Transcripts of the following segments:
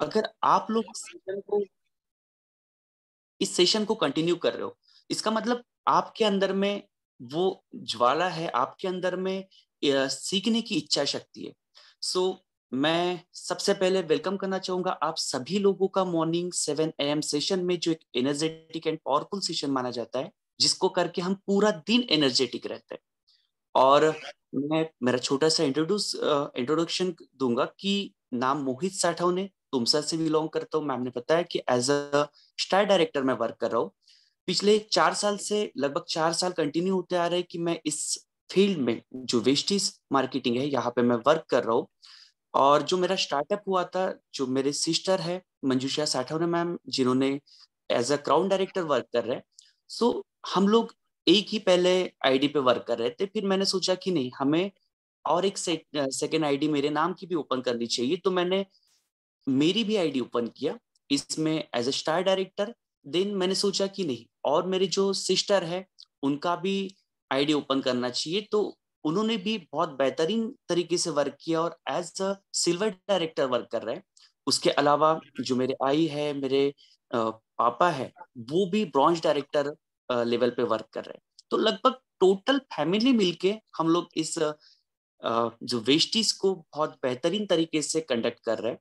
अगर आप लोग इस सेशन को कंटिन्यू कर रहे हो, इसका मतलब आपके अंदर में वो ज्वाला है, आपके अंदर में सीखने की इच्छा शक्ति है। सो मैं सबसे पहले वेलकम करना चाहूंगा आप सभी लोगों का मॉर्निंग 7 AM सेशन में, जो एक एनर्जेटिक एंड पावरफुल सेशन माना जाता है, जिसको करके हम पूरा दिन एनर्जेटिक रहते हैं। और मैं मेरा छोटा सा इंट्रोडक्शन दूंगा कि नाम मोहित साठवने, तुमसा से बिलोंग करता हूँ। मैम ने बताया कि एज अ स्टार डायरेक्टर मैं वर्क कर रहा हूँ। पिछले 4 साल से, लगभग 4 साल कंटिन्यू होते आ रहे हैं कि मैं इस फील्ड में, जो वेस्टीज मार्केटिंग है, यहाँ पे मैं वर्क कर रहा हूँ। और जो मेरा स्टार्टअप हुआ था, जो मेरे सिस्टर है मंजूषा साठवने मैम, जिन्होंने as a crown director work कर रहे हैं। सो हम लोग एक ही पहले आईडी पे वर्क कर रहे थे। फिर मैंने सोचा कि नहीं, हमें और एक सेकेंड आईडी मेरे नाम की भी ओपन करनी चाहिए। तो मैंने मेरी भी आईडी ओपन किया इसमें as a star director. Then मैंने सोचा कि नहीं, और मेरे जो सिस्टर है उनका भी आईडी ओपन करना चाहिए। तो उन्होंने भी बहुत बेहतरीन तरीके से वर्क किया और as a silver director work कर रहे हैं। उसके अलावा जो मेरे आई है, मेरे पापा है, वो भी ब्रॉन्ज डायरेक्टर लेवल पे वर्क कर रहे हैं। तो लगभग टोटल फैमिली मिलके हम लोग इस जो वेस्टीज को बहुत बेहतरीन तरीके से कंडक्ट कर रहे हैं।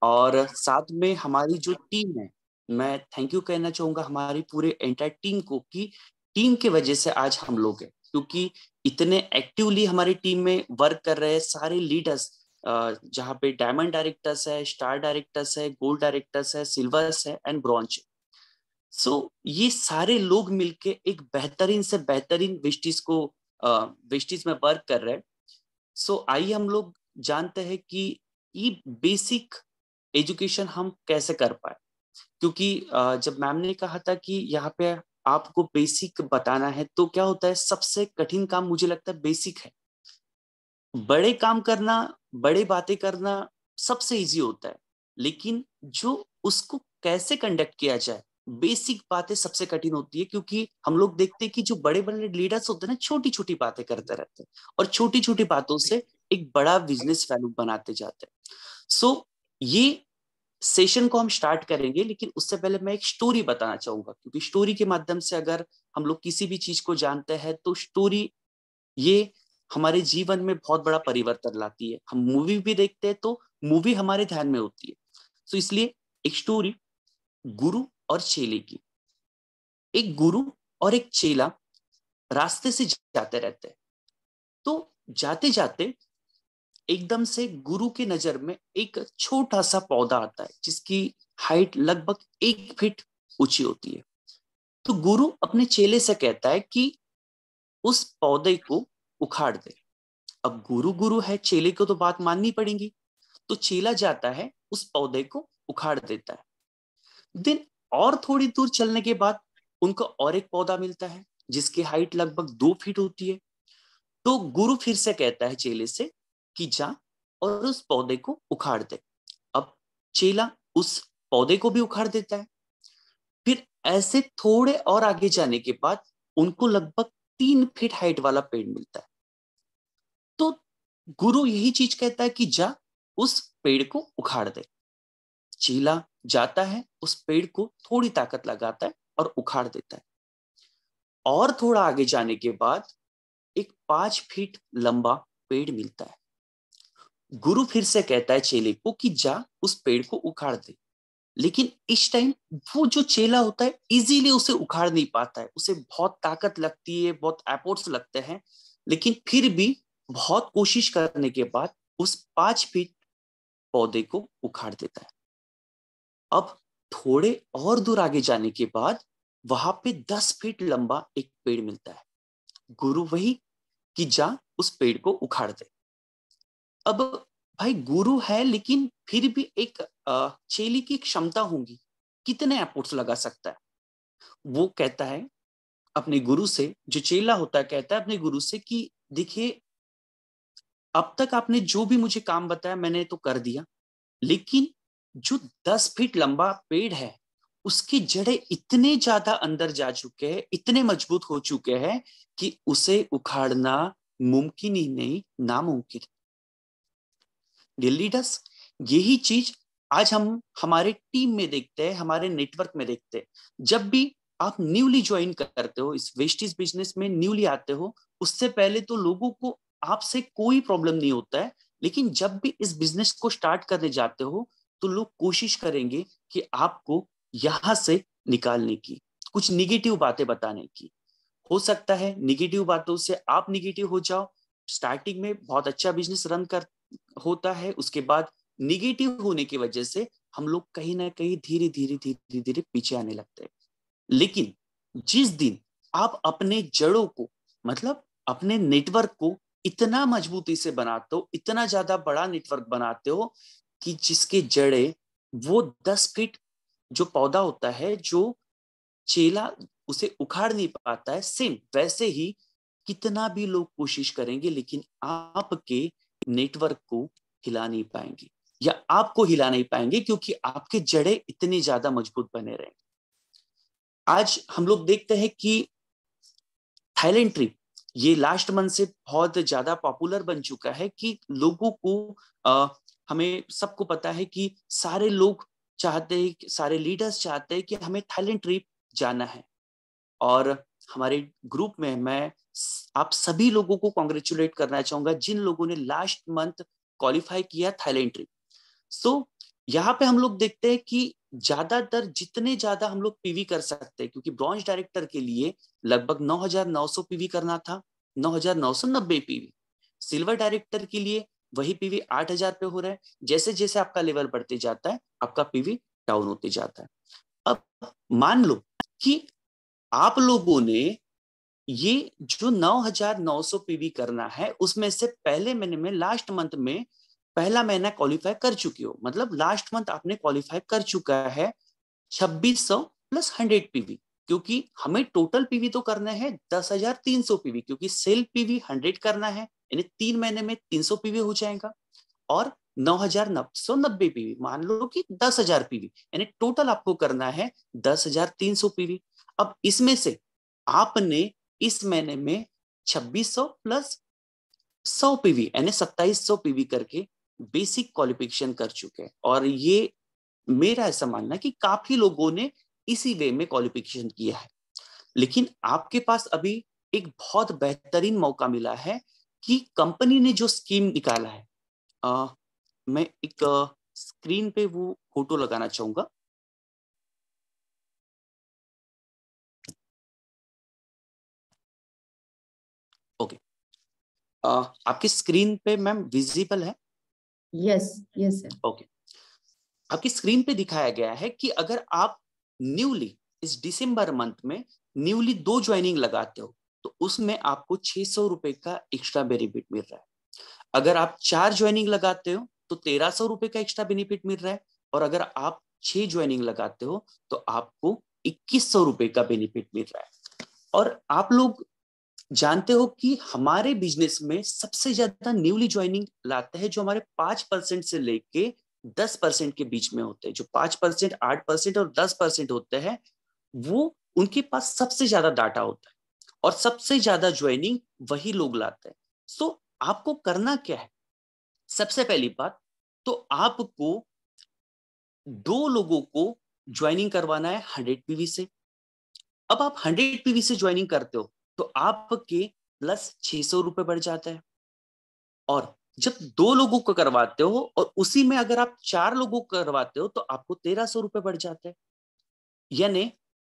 और साथ में हमारी जो टीम है, मैं थैंक यू कहना चाहूंगा हमारी पूरे एंटायर टीम को, कि टीम की वजह से आज हम लोग हैं। क्योंकि इतने एक्टिवली हमारी टीम में वर्क कर रहे हैं सारे लीडर्स, जहाँ पे डायमंड डायरेक्टर्स है, स्टार डायरेक्टर्स है, गोल्ड डायरेक्टर्स है, सिल्वर्स है एंड ब्रॉन्ज। सो ये सारे लोग मिलके एक बेहतरीन से बेहतरीन वेस्टीज में वर्क कर रहे हैं। सो आइए हम लोग जानते हैं कि ये बेसिक एजुकेशन हम कैसे कर पाए। क्योंकि जब मैम ने कहा था कि यहाँ पे आपको बेसिक बताना है, तो क्या होता है, सबसे कठिन काम मुझे लगता है बेसिक है। बड़े काम करना, बड़े बातें करना सबसे इजी होता है, लेकिन जो उसको कैसे कंडक्ट किया जाए, बेसिक बातें सबसे कठिन होती है। क्योंकि हम लोग देखते हैं कि जो बड़े बड़े लीडर्स होते हैं ना, छोटी छोटी बातें करते रहते हैं और छोटी छोटी बातों से एक बड़ा बिजनेस वैल्यू बनाते जाते हैं। सो ये सेशन को हम स्टार्ट करेंगे, लेकिन उससे पहले मैं एक स्टोरी बताना चाहूंगा। क्योंकि स्टोरी के माध्यम से अगर हम लोग किसी भी चीज को जानते हैं, तो स्टोरी ये हमारे जीवन में बहुत बड़ा परिवर्तन लाती है। हम मूवी भी देखते हैं तो मूवी हमारे ध्यान में होती है। तो इसलिए एक स्टोरी, गुरु और चेले की। एक गुरु और एक चेला रास्ते से जाते रहते हैं। तो जाते जाते एकदम से गुरु की नजर में एक छोटा सा पौधा आता है, जिसकी हाइट लगभग 1 फीट ऊंची होती है। तो गुरु अपने चेले से कहता है कि उस पौधे को उखाड़ दे। अब गुरु गुरु है, चेले को तो बात माननी पड़ेगी। तो चेला जाता है, उस पौधे को उखाड़ देता है। देन और थोड़ी दूर चलने के बाद उनको और एक पौधा मिलता है, जिसकी हाइट लगभग 2 फीट होती है। तो गुरु फिर से कहता है चेले से कि जा और उस पौधे को उखाड़ दे। अब चेला उस पौधे को भी उखाड़ देता है। फिर ऐसे थोड़े और आगे जाने के बाद उनको लगभग 3 फीट हाइट वाला पेड़ मिलता है। तो गुरु यही चीज कहता है कि जा उस पेड़ को उखाड़ दे। चीला जाता है, उस पेड़ को थोड़ी ताकत लगाता है और उखाड़ देता है। और थोड़ा आगे जाने के बाद एक 5 फीट लंबा पेड़ मिलता है। गुरु फिर से कहता है चेले को कि जा उस पेड़ को उखाड़ दे। लेकिन इस टाइम वो जो चेला होता है इजीली उसे उखाड़ नहीं पाता है, उसे बहुत ताकत लगती है, बहुत एफर्ट्स लगते हैं। लेकिन फिर भी बहुत कोशिश करने के बाद उस 5 फीट पौधे को उखाड़ देता है। अब थोड़े और दूर आगे जाने के बाद वहां पे 10 फीट लंबा एक पेड़ मिलता है। गुरु वही कि जा उस पेड़ को उखाड़ दे। अब भाई गुरु है, लेकिन फिर भी एक चेली की क्षमता होगी, कितने एफर्ट्स लगा सकता है। वो कहता है अपने गुरु से, जो चेला होता है कहता है अपने गुरु से कि देखिए, अब तक आपने जो भी मुझे काम बताया मैंने तो कर दिया, लेकिन जो 10 फीट लंबा पेड़ है, उसकी जड़ें इतने ज्यादा अंदर जा चुके हैं, इतने मजबूत हो चुके हैं कि उसे उखाड़ना मुमकिन ही नहीं, नामुमकिन। लीडर्स, यही चीज आज हम हमारे टीम में देखते हैं, हमारे नेटवर्क में देखते हैं, जब भी आप न्यूली ज्वाइन करते हो, इस वेस्टीज बिजनेस में न्यूली आते हो, उससे पहले तो लोगों को आपसे कोई प्रॉब्लम नहीं होता है। लेकिन जब भी इस बिजनेस को स्टार्ट करने जाते हो तो लोग कोशिश करेंगे कि आपको यहां से निकालने की, कुछ निगेटिव बातें बताने की। हो सकता है निगेटिव बातों से आप निगेटिव हो जाओ, स्टार्टिंग में बहुत अच्छा बिजनेस रन कर होता है, उसके बाद निगेटिव होने की वजह से हम लोग कहीं ना कहीं धीरे धीरे धीरे धीरे पीछे आने लगते हैं। लेकिन जिस दिन आप अपने जड़ों को, मतलब अपने नेटवर्क को इतना मजबूती से बनाते हो, इतना ज्यादा बड़ा नेटवर्क बनाते हो कि जिसके जड़े वो 10 फीट, जो पौधा होता है, जो चेला उसे उखाड़ नहीं पाता है, सेम वैसे ही कितना भी लोग कोशिश करेंगे लेकिन आपके नेटवर्क को हिला नहीं पाएंगे, या आपको हिला नहीं पाएंगे, क्योंकि आपके जड़े इतनी ज्यादा मजबूत बने रहेंगे। आज हम लोग देखते हैं कि थाईलैंड ट्रिप ये लास्ट मंथ से बहुत ज्यादा पॉपुलर बन चुका है कि लोगों को हमें सबको पता है कि सारे लोग चाहते हैं, सारे लीडर्स चाहते हैं कि हमें थाईलैंड ट्रिप जाना है। और हमारे ग्रुप में मैं आप सभी लोगों को कॉन्ग्रेचुलेट करना चाहूंगा जिन लोगों ने लास्ट मंथ क्वालिफाई किया थाईलैंड ट्रिप। सो यहाँ पे हम लोग देखते हैं कि ज्यादातर जितने ज्यादा हम लोग पीवी कर सकते हैं, क्योंकि ब्रॉन्ज डायरेक्टर के लिए लगभग 9,900 पीवी करना था, 9,990 पीवी। सिल्वर डायरेक्टर के लिए वही पीवी 8,000 पे हो रहा है। जैसे जैसे आपका लेवल बढ़ते जाता है आपका पीवी डाउन होते जाता है। अब मान लो कि आप लोगों ने ये जो 9,900 पीवी करना है उसमें से पहले महीने में, लास्ट मंथ में पहला महीना क्वालिफाई कर चुके हो, मतलब लास्ट मंथ आपने क्वालिफाई कर चुका है 2,600 प्लस 100 पीवी। क्योंकि हमें टोटल पीवी तो करना है 10,300 पीवी, क्योंकि सेल पीवी 100 करना है, यानी 3 महीने में 300 पीवी हो जाएगा। और 9,990 पीवी, मान लो कि 10,000 पीवी, यानी टोटल आपको करना है 10,300 पीवी। अब इसमें से आपने इस महीने में 2,600 प्लस 100 पीवी यानी 2,700 पीवी करके बेसिक क्वालिफिकेशन कर चुके हैं। और ये मेरा ऐसा मानना है कि काफी लोगों ने इसी वे में क्वालिफिकेशन किया है। लेकिन आपके पास अभी एक बहुत बेहतरीन मौका मिला है कि कंपनी ने जो स्कीम निकाला है, मैं एक स्क्रीन पे वो फोटो लगाना चाहूंगा। ओके, आपकी स्क्रीन पे मैम विजिबल है? Yes yes sir. ओके, आपकी स्क्रीन पे दिखाया गया है कि अगर आप न्यूली इस दिसंबर मंथ में न्यूली 2 ज्वाइनिंग लगाते हो तो उसमें आपको 600 रुपए का एक्स्ट्रा बेनिफिट मिल रहा है। अगर आप 4 ज्वाइनिंग लगाते हो तो 1,300 रुपए का एक्स्ट्रा बेनिफिट मिल रहा है। और अगर आप 6 ज्वाइनिंग लगाते हो तो आपको 2,100 रुपए का बेनिफिट मिल रहा है। और आप लोग जानते हो कि हमारे बिजनेस में सबसे ज्यादा न्यूली ज्वाइनिंग लाते हैं जो हमारे 5% से लेके 10% के बीच में होते हैं। जो 5%, 8% और 10% होते हैं वो उनके पास सबसे ज्यादा डाटा होता है और सबसे ज्यादा ज्वाइनिंग वही लोग लाते हैं। सो आपको करना क्या है? सबसे पहली बात तो आपको 2 लोगों को ज्वाइनिंग करवाना है 100 पीवी से। अब आप 100 पीवी से ज्वाइनिंग करते हो तो आपके प्लस 600 रुपए बढ़ जाता है। और जब 2 लोगों को करवाते हो और उसी में अगर आप 4 लोगों को करवाते हो तो आपको 1,300 रुपए बढ़ जाते हैं। यानी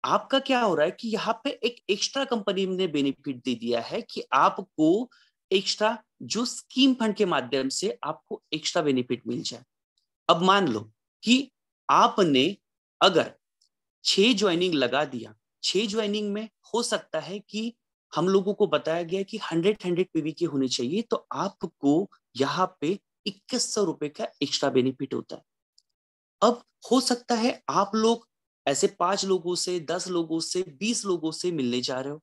आपका क्या हो रहा है कि यहाँ पे एक एक्स्ट्रा कंपनी ने बेनिफिट दे दिया है कि आपको एक्स्ट्रा जो स्कीम फंड के माध्यम से आपको एक्स्ट्रा बेनिफिट मिल जाए। अब मान लो कि आपने अगर 6 ज्वाइनिंग लगा दिया, 6 ज्वाइनिंग में हो सकता है कि हम लोगों को बताया गया कि 100 पीवी की होनी चाहिए, तो आपको यहाँ पे 2,100 रुपए का एक्स्ट्रा बेनिफिट होता है। अब हो सकता है आप लोग ऐसे 5 लोगों से, 10 लोगों से, 20 लोगों से मिलने जा रहे हो।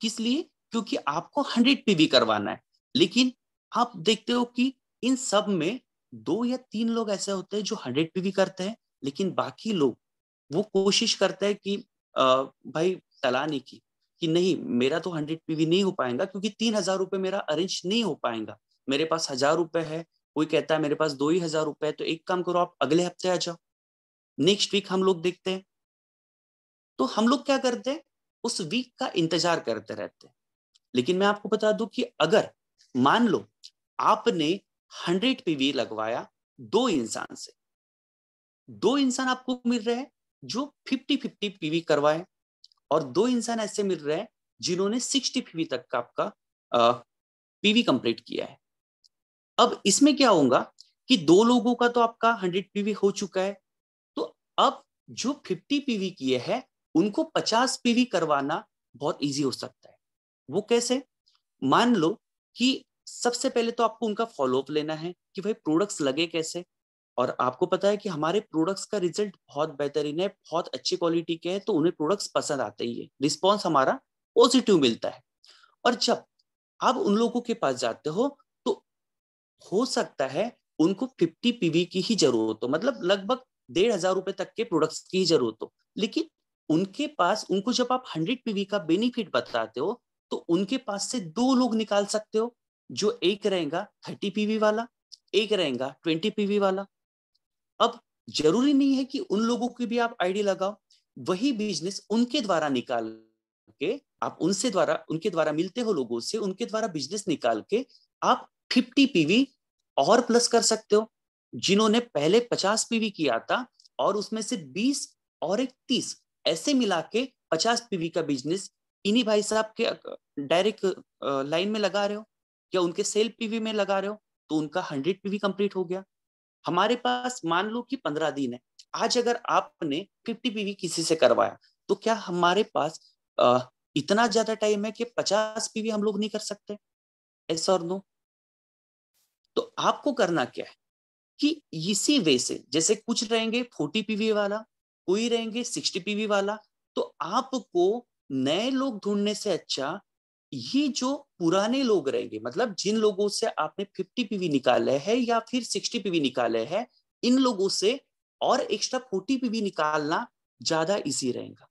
किस लिए? क्योंकि आपको 100 पीवी करवाना है। लेकिन आप देखते हो कि इन सब में 2 या 3 लोग ऐसे होते हैं जो 100 पीवी करते हैं, लेकिन बाकी लोग वो कोशिश करते हैं कि भाई टलाने की, कि नहीं मेरा तो 100 पीवी नहीं हो पाएगा, क्योंकि 3,000 रुपए मेरा अरेंज नहीं हो पाएगा, मेरे पास 1,000 रुपए है, कोई कहता है मेरे पास 2,000 रुपए, तो एक काम करो, आप अगले हफ्ते आ जाओ, नेक्स्ट वीक हम लोग देखते हैं। तो हम लोग क्या करते हैं, उस वीक का इंतजार करते रहते हैं। लेकिन मैं आपको बता दूं कि अगर मान लो आपने 100 PV लगवाया 2 इंसान से, 2 इंसान आपको मिल रहे हैं जो 50-50 PV करवाए, और 2 इंसान ऐसे मिल रहे हैं जिन्होंने 60 PV तक का आपका पीवी कंप्लीट किया है। अब इसमें क्या होगा कि 2 लोगों का तो आपका 100 PV हो चुका है, तो अब जो 50 PV किए हैं उनको 50 PV करवाना बहुत इजी हो सकता है। वो कैसे? मान लो कि सबसे पहले तो आपको उनका फॉलोअप लेना है कि भाई प्रोडक्ट्स लगे कैसे, और आपको पता है कि हमारे प्रोडक्ट्स का रिजल्ट बहुत बेहतरीन है, बहुत अच्छी क्वालिटी के हैं, तो उन्हें प्रोडक्ट्स पसंद आते ही है, रिस्पॉन्स हमारा पॉजिटिव मिलता है। और जब आप उन लोगों के पास जाते हो तो हो सकता है उनको 50 PV की ही जरूरत हो, मतलब लगभग 1,500 रुपए तक के प्रोडक्ट्स की ही जरूरत हो, लेकिन उनके पास, उनको जब आप 100 PV का बेनिफिट बताते हो तो उनके पास से 2 लोग निकाल सकते हो, जो एक रहेगा 30 PV वाला, एक रहेगा 20 PV वाला। अब जरूरी नहीं है कि उन लोगों की भी आप आईडी लगाओ, वही बिजनेस उनके द्वारा निकाल के, आप उनके द्वारा मिलते हो लोगों से, उनके द्वारा बिजनेस निकाल के आप 50 PV और प्लस कर सकते हो। जिन्होंने पहले 50 PV किया था और उसमें से 20 और एक 30, ऐसे मिला के 50 PV का बिजनेस इन्हीं भाई साहब के डायरेक्ट लाइन में लगा रहे हो या उनके सेल पीवी में लगा रहे हो, तो उनका 100 PV कंप्लीट हो गया। हमारे पास मान लो कि 15 दिन है, आज अगर आपने 50 PV किसी से करवाया, तो क्या हमारे पास इतना ज्यादा टाइम है कि 50 PV हम लोग नहीं कर सकते? ऐसा और नो। तो आपको करना क्या है कि इसी वे से, जैसे कुछ रहेंगे 40 PV वाला, कोई रहेंगे 60 PV वाला, तो आपको नए लोग ढूंढने से अच्छा ये जो पुराने लोग रहेंगे, मतलब जिन लोगों से आपने 50 PV निकाले हैं या फिर 60 PV निकाले हैं, इन लोगों से और एक्स्ट्रा 40 PV निकालना ज्यादा इजी रहेगा।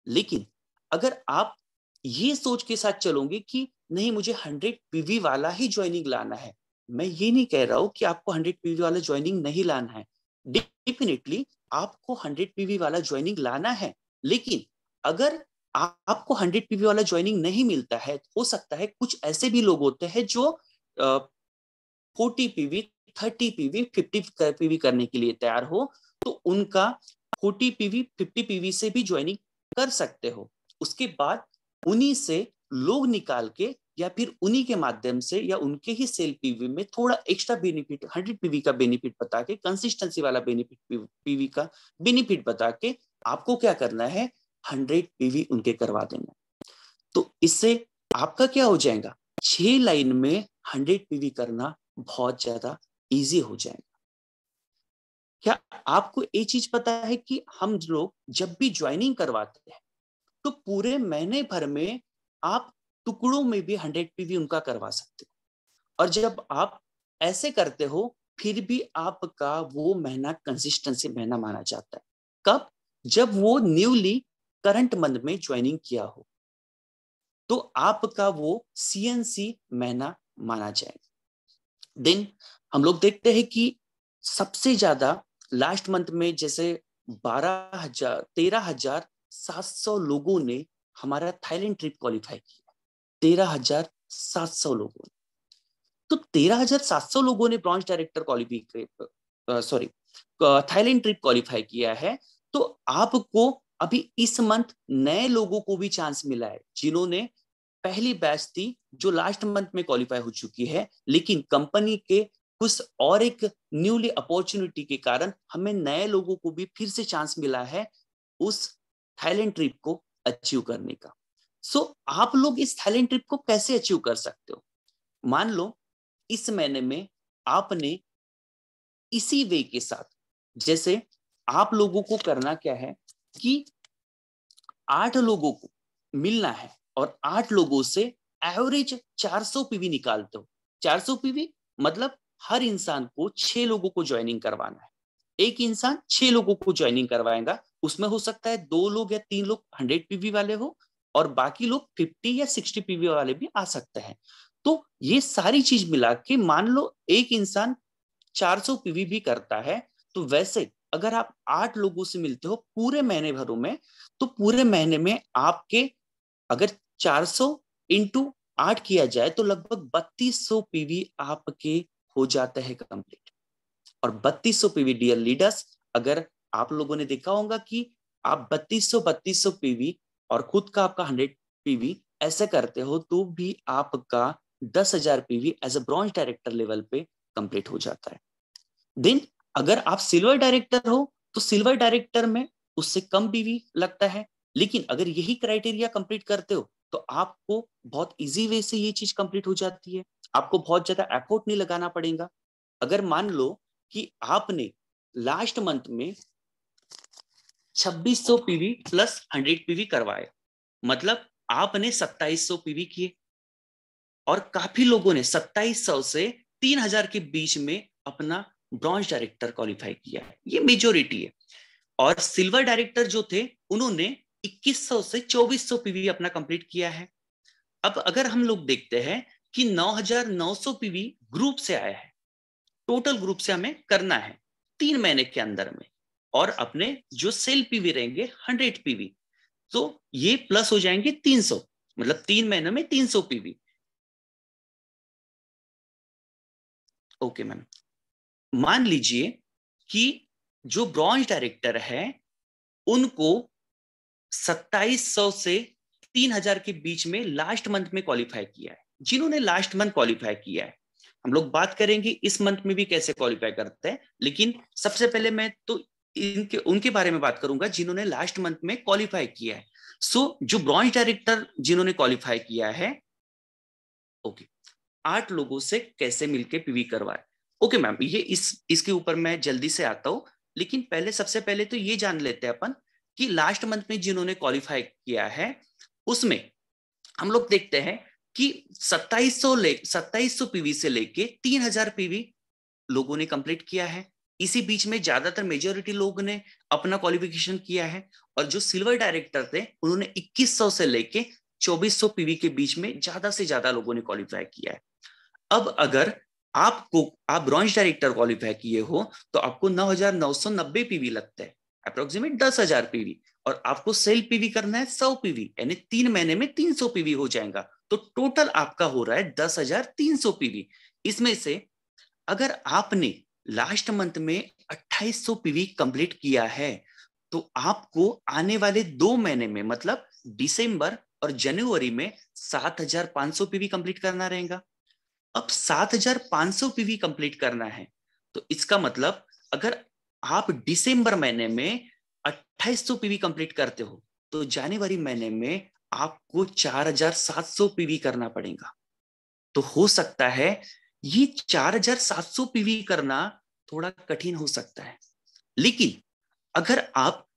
लेकिन अगर आप ये सोच के साथ चलोगे कि नहीं मुझे 100 PV वाला ही ज्वाइनिंग लाना है, मैं ये नहीं कह रहा हूं कि आपको 100 PV वाला ज्वाइनिंग नहीं लाना है, डेफिनेटली आपको 100 PV वाला ज्वाइनिंग लाना है। लेकिन अगर आपको 100 PV वाला ज्वाइनिंग नहीं मिलता है, हो सकता है कुछ ऐसे भी लोग होते हैं जो 40 PV, 30 PV, 50 PV करने के लिए तैयार हो, तो उनका 40 PV, 50 PV से भी ज्वाइनिंग कर सकते हो। उसके बाद उन्हीं से लोग निकाल के या फिर उन्हीं के माध्यम से या उनके ही सेल पीवी में थोड़ा एक्स्ट्रा बेनिफिट, 100 PV का बेनिफिट बता के, कंसिस्टेंसी वाला बेनिफिट, पीवी का बेनिफिट बता के आपको क्या करना है, 100 PV उनके करवा देना। तो इससे आपका क्या हो जाएगा, 6 लाइन में 100 PV करना बहुत ज्यादा इजी हो जाएगा। क्या आपको ये चीज पता है कि हम लोग जब भी ज्वाइनिंग करवाते हैं तो पूरे महीने भर में आप टुकड़ों में भी 100 PV उनका करवा सकते हो, और जब आप ऐसे करते हो फिर भी आपका वो महीना कंसिस्टेंसी महीना माना जाता है। कब? जब वो न्यूली करंट मंथ में ज्वाइनिंग किया हो, तो आपका वो CNC महीना माना जाएगा। देन हम लोग देखते हैं कि सबसे ज्यादा लास्ट मंथ में जैसे 13,700 लोगों ने हमारा थाईलैंड ट्रिप क्वालिफाई किया, 13,700 लोगों ने। तो 13,700 लोगों ने bronze director qualify, sorry, Thailand trip qualify किया है। तो आपको अभी इस मंथ नए लोगों को भी चांस मिला है, जिन्होंने पहली बैच थी जो लास्ट मंथ में क्वालिफाई हो चुकी है, लेकिन कंपनी के कुछ और एक न्यूली अपॉर्चुनिटी के कारण हमें नए लोगों को भी फिर से चांस मिला है उस थाईलैंड ट्रिप को अचीव करने का। सो आप लोग इस थाईलैंड ट्रिप को कैसे अचीव कर सकते हो? मान लो इस महीने में आपने इसी वे के साथ, जैसे आप लोगों को करना क्या है कि 8 लोगों को मिलना है और 8 लोगों से एवरेज 400 PV निकालते हो। 400 PV मतलब हर इंसान को 6 लोगों को ज्वाइनिंग करवाना है। एक इंसान 6 लोगों को ज्वाइनिंग करवाएगा, उसमें हो सकता है 2 लोग या 3 लोग 100 PV वाले हो और बाकी लोग 50 या 60 PV वाले भी आ सकते हैं। तो ये सारी चीज मिला के मान लो एक इंसान 400 पीवी भी करता है। तो वैसे अगर आप 8 लोगों से मिलते हो पूरे महीने भरों में, तो पूरे महीने में आपके अगर 400 इंटू 8 किया जाए तो लगभग 3200 पीवी आपके हो जाते हैं कंप्लीट। और 3200 पीवी डियर लीडर्स, अगर आप लोगों ने देखा होगा कि आप 3200 पीवी और खुद का आपका 100 पीवी ऐसे करते हो तो भी आपका 10,000 PV as a bronze director level पे कंप्लीट हो जाता है। देन अगर आप सिल्वर डायरेक्टर हो तो सिल्वर डायरेक्टर में उससे कम पीवी लगता है, लेकिन अगर यही क्राइटेरिया कंप्लीट करते हो तो आपको बहुत इजी वे से ये चीज कंप्लीट हो जाती है, आपको बहुत ज्यादा एफर्ट नहीं लगाना पड़ेगा। अगर मान लो कि आपने लास्ट मंथ में 2600 पीवी प्लस 100 पीवी करवाए, मतलब आपने 2700 पीवी किए और काफी लोगों ने 2700 से 3000 के बीच में अपना ब्रॉन्ज डायरेक्टर क्वालिफाई किया है, ये मेजोरिटी है। और सिल्वर डायरेक्टर जो थे उन्होंने 2100 से 2400 पीवी अपना कंप्लीट किया है। अब अगर हम लोग देखते हैं कि 9900 पीवी ग्रुप से आया है, टोटल ग्रुप से हमें करना है 3 महीने के अंदर में, और अपने जो सेल पीवी रहेंगे 100 पीवी, तो ये प्लस हो जाएंगे 300, मतलब 3 महीने में 300 पीवी। ओके मैम, मान लीजिए कि जो ब्रॉन्ज डायरेक्टर है उनको 2700 से 3000 के बीच में लास्ट मंथ में क्वालिफाई किया है। जिन्होंने लास्ट मंथ क्वालिफाई किया है, हम लोग बात करेंगे इस मंथ में भी कैसे क्वालिफाई करते हैं, लेकिन सबसे पहले मैं तो इनके उनके बारे में बात करूंगा जिन्होंने लास्ट मंथ में क्वालिफाई किया है। सो जो ब्रॉन्ज डायरेक्टर जिन्होंने क्वालिफाई किया है, ओके, 8 लोगों से कैसे मिलके पीवी करवाए। ओके मैम, ये इसके ऊपर मैं जल्दी से आता हूं, लेकिन पहले सबसे पहले तो ये जान लेते हैं अपन कि लास्ट मंथ में जिन्होंने क्वालिफाई किया है उसमें हम लोग देखते हैं कि 2700 पीवी से लेके 3000 पीवी लोगों ने कंप्लीट किया है। इसी बीच में ज्यादातर मेजोरिटी लोग ने अपना क्वालिफिकेशन किया है, और जो सिल्वर डायरेक्टर थे उन्होंने 2100 से लेके 2400 पीवी के बीच में ज्यादा से ज्यादा लोगों ने क्वालिफाई किया है। अब अगर आप ब्रॉन्ज डायरेक्टर क्वालिफाई किए हो तो आपको 9990 पीवी लगता है, अप्रोक्सीमेट 10,000 पीवी, और आपको सेल पीवी करना है 100 पीवी, यानी 3 महीने में 300 पीवी हो जाएगा। तो टोटल आपका हो रहा है 10,300 पीवी। इसमें से अगर आपने लास्ट मंथ में 2800 पीवी कंप्लीट किया है तो आपको आने वाले 2 महीने में, मतलब दिसंबर और जनवरी में 7500 पीवी कंप्लीट करना रहेगा। अब 7500 पीवी कंप्लीट करना है तो इसका मतलब अगर आप दिसंबर महीने में 2800 पीवी कंप्लीट करते हो तो जनवरी महीने में आपको 4700 पीवी करना पड़ेगा। तो हो सकता है ये 4700 पीवी करना थोड़ा कठिन हो सकता है, लेकिन अगर आप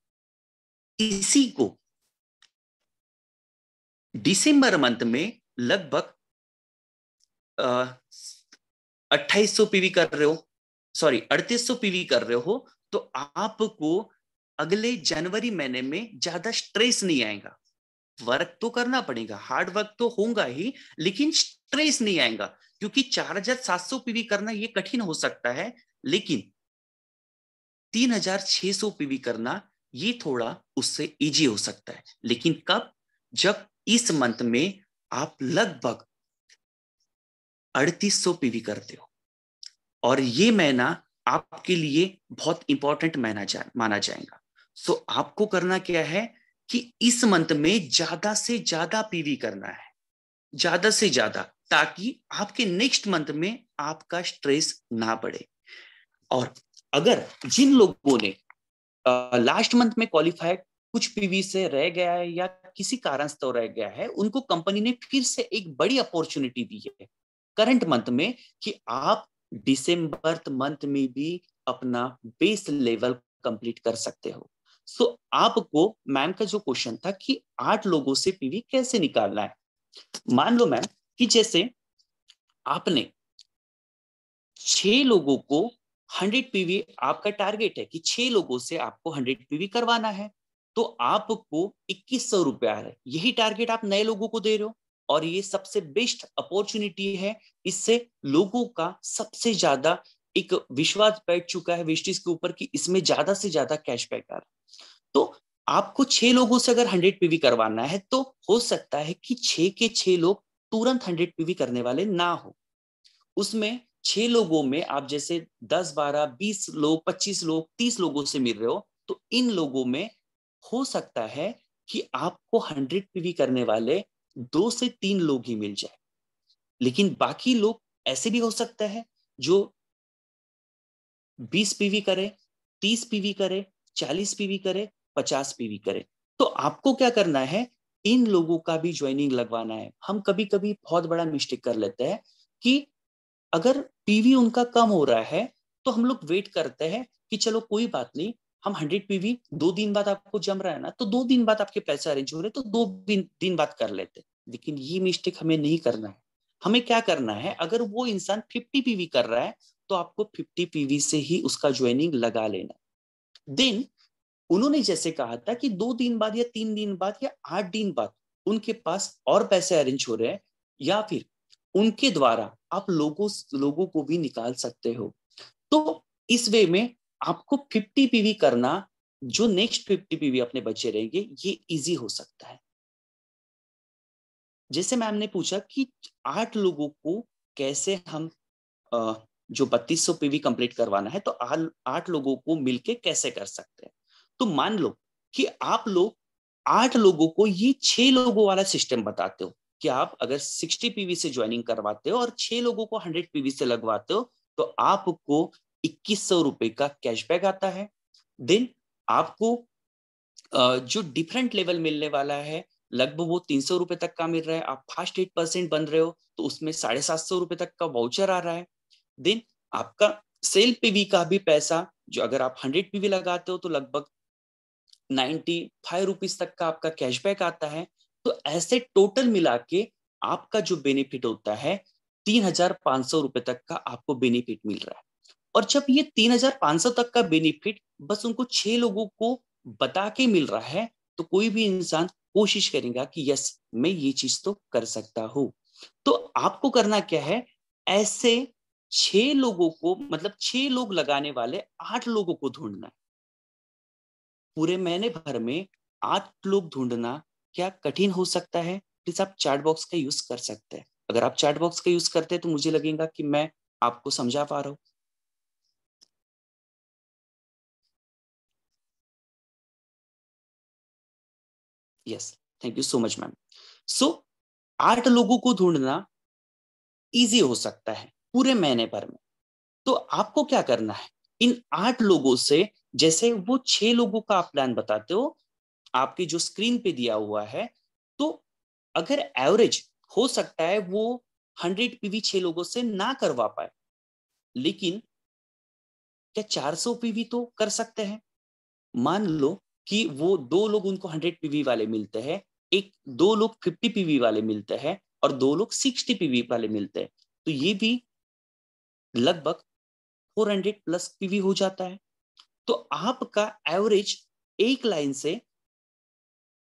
इसी को दिसंबर मंथ में लगभग 2800 पीवी कर रहे हो, सॉरी 3800 पीवी कर रहे हो, तो आपको अगले जनवरी महीने में ज्यादा स्ट्रेस नहीं आएगा। वर्क तो करना पड़ेगा, हार्ड वर्क तो होगा ही, लेकिन स्ट्रेस नहीं आएगा, क्योंकि 4700 पीवी करना ये कठिन हो सकता है, लेकिन 3600 पीवी करना ये थोड़ा उससे इजी हो सकता है। लेकिन कब? जब इस मंथ में आप लगभग 3800 पीवी करते हो, और ये महीना आपके लिए बहुत इंपॉर्टेंट माना जाएगा। सो आपको करना क्या है कि इस मंथ में ज्यादा से ज्यादा पीवी करना है, ज्यादा से ज्यादा, ताकि आपके नेक्स्ट मंथ में आपका स्ट्रेस ना बढ़े। और अगर जिन लोगों ने लास्ट मंथ में क्वालिफाई कुछ पीवी से रह गया है या किसी कारण से तो रह गया है, उनको कंपनी ने फिर से एक बड़ी अपॉर्चुनिटी दी है करंट मंथ में कि आप दिसंबर मंथ में भी अपना बेस लेवल कंप्लीट कर सकते हो। सो आपको मैम का जो क्वेश्चन था कि 8 लोगों से पीवी कैसे निकालना है, मान लो मैम कि जैसे आपने 6 लोगों को 100 पीवी, आपका टारगेट है कि 6 लोगों से आपको 100 पीवी करवाना है, तो आपको 2100 रुपया है, यही टारगेट आप नए लोगों को दे रहे हो, और ये सबसे बेस्ट अपॉर्चुनिटी है, इससे लोगों का सबसे ज्यादा एक विश्वास बैठ चुका है वेस्टीज के ऊपर कि इसमें ज्यादा से ज्यादा कैशबैक आ रहा है। तो आपको 6 लोगों से अगर 100 पीवी करवाना है तो हो सकता है कि 6 के 6 लोग तुरंत 100 पीवी करने वाले ना हो। उसमें 6 लोगों में आप जैसे 10, 12, 20 लोग, 25 लोग, 30 लोगों से मिल रहे हो, तो इन लोगों में हो सकता है कि आपको 100 पीवी करने वाले 2 से 3 लोग ही मिल जाए। लेकिन बाकी लोग ऐसे भी हो सकता है जो 20 पीवी करे, 30 पीवी करे, 40 पीवी करे, 50 पीवी करे। तो आपको क्या करना है, इन लोगों का भी ज्वाइनिंग लगवाना है। हम कभी कभी बहुत बड़ा मिस्टेक कर लेते हैं कि अगर पीवी उनका कम हो रहा है तो हम लोग वेट करते हैं कि चलो कोई बात नहीं, हम 100 पीवी 2 दिन बाद आपको जम रहा है ना, तो 2 दिन बाद आपके पैसे अरेंज हो रहे तो 2 दिन बाद कर लेते। लेकिन ये मिस्टेक हमें नहीं करना है। हमें क्या करना है, अगर वो इंसान 50 पीवी कर रहा है तो आपको 50 पीवी से ही उसका ज्वाइनिंग लगा लेना। देन उन्होंने जैसे कहा था कि 2 दिन बाद या 3 दिन बाद या 8 दिन बाद उनके पास और पैसे अरेंज हो रहे हैं, या फिर उनके द्वारा आप लोगों को भी निकाल सकते हो। तो इस वे में आपको 50 पीवी करना, जो नेक्स्ट 50 पीवी अपने बचे रहेंगे, ये इजी हो सकता है। जैसे मैम ने पूछा कि 8 लोगों को कैसे हम जो 3200 पीवी कंप्लीट करवाना है, तो 8 लोगों को मिलके कैसे कर सकते हैं। तो मान लो कि आप लोग 8 लोगों को ये 6 लोगों वाला सिस्टम बताते हो कि आप अगर 60 पीवी से ज्वाइनिंग करवाते हो और 6 लोगों को 100 पीवी से लगवाते हो तो आपको 2100 रुपए का कैशबैक आता है। देन आपको जो डिफरेंट लेवल मिलने वाला है, लगभग वो 300 रुपए तक का मिल रहा है। आप फास्ट 8% बन रहे हो तो उसमें 750 रुपए तक का वाउचर आ रहा है। देन आपका सेल पीवी का भी पैसा, जो अगर आप 100 पीवी लगाते हो तो लगभग 95 रुपीज तक का आपका कैशबैक आता है। तो ऐसे टोटल मिला के आपका जो बेनिफिट होता है 3500 रुपए तक का आपको बेनिफिट मिल रहा है। और जब ये 3500 तक का बेनिफिट बस उनको 6 लोगों को बता के मिल रहा है, तो कोई भी इंसान कोशिश करेगा कि यस, मैं ये चीज तो कर सकता हूं। तो आपको करना क्या है, ऐसे 6 लोगों को, मतलब 6 लोग लगाने वाले 8 लोगों को ढूंढना है। पूरे महीने भर में 8 लोग ढूंढना क्या कठिन हो सकता है? प्लीज आप चैट बॉक्स का यूज कर सकते हैं। अगर आप चैट बॉक्स का यूज करते हैं तो मुझे लगेगा कि मैं आपको समझा पा रहा हूं। Yes, thank you so much ma'am. So 8 लोगों को ढूंढना इजी हो सकता है पूरे महीने भर में। तो आपको क्या करना है, इन 8 लोगों से, जैसे वो 6 लोगों का आप प्लान बताते हो आपकी जो स्क्रीन पे दिया हुआ है, तो अगर एवरेज हो सकता है वो 100 पीवी 6 लोगों से ना करवा पाए, लेकिन क्या 400 पीवी तो कर सकते हैं। मान लो कि वो 2 लोग उनको 100 पीवी वाले मिलते हैं, एक 2 लोग 50 पीवी वाले मिलते हैं और 2 लोग 60 पीवी वाले मिलते हैं, तो ये भी लगभग 400 प्लस पीवी हो जाता है। तो आपका एवरेज एक लाइन से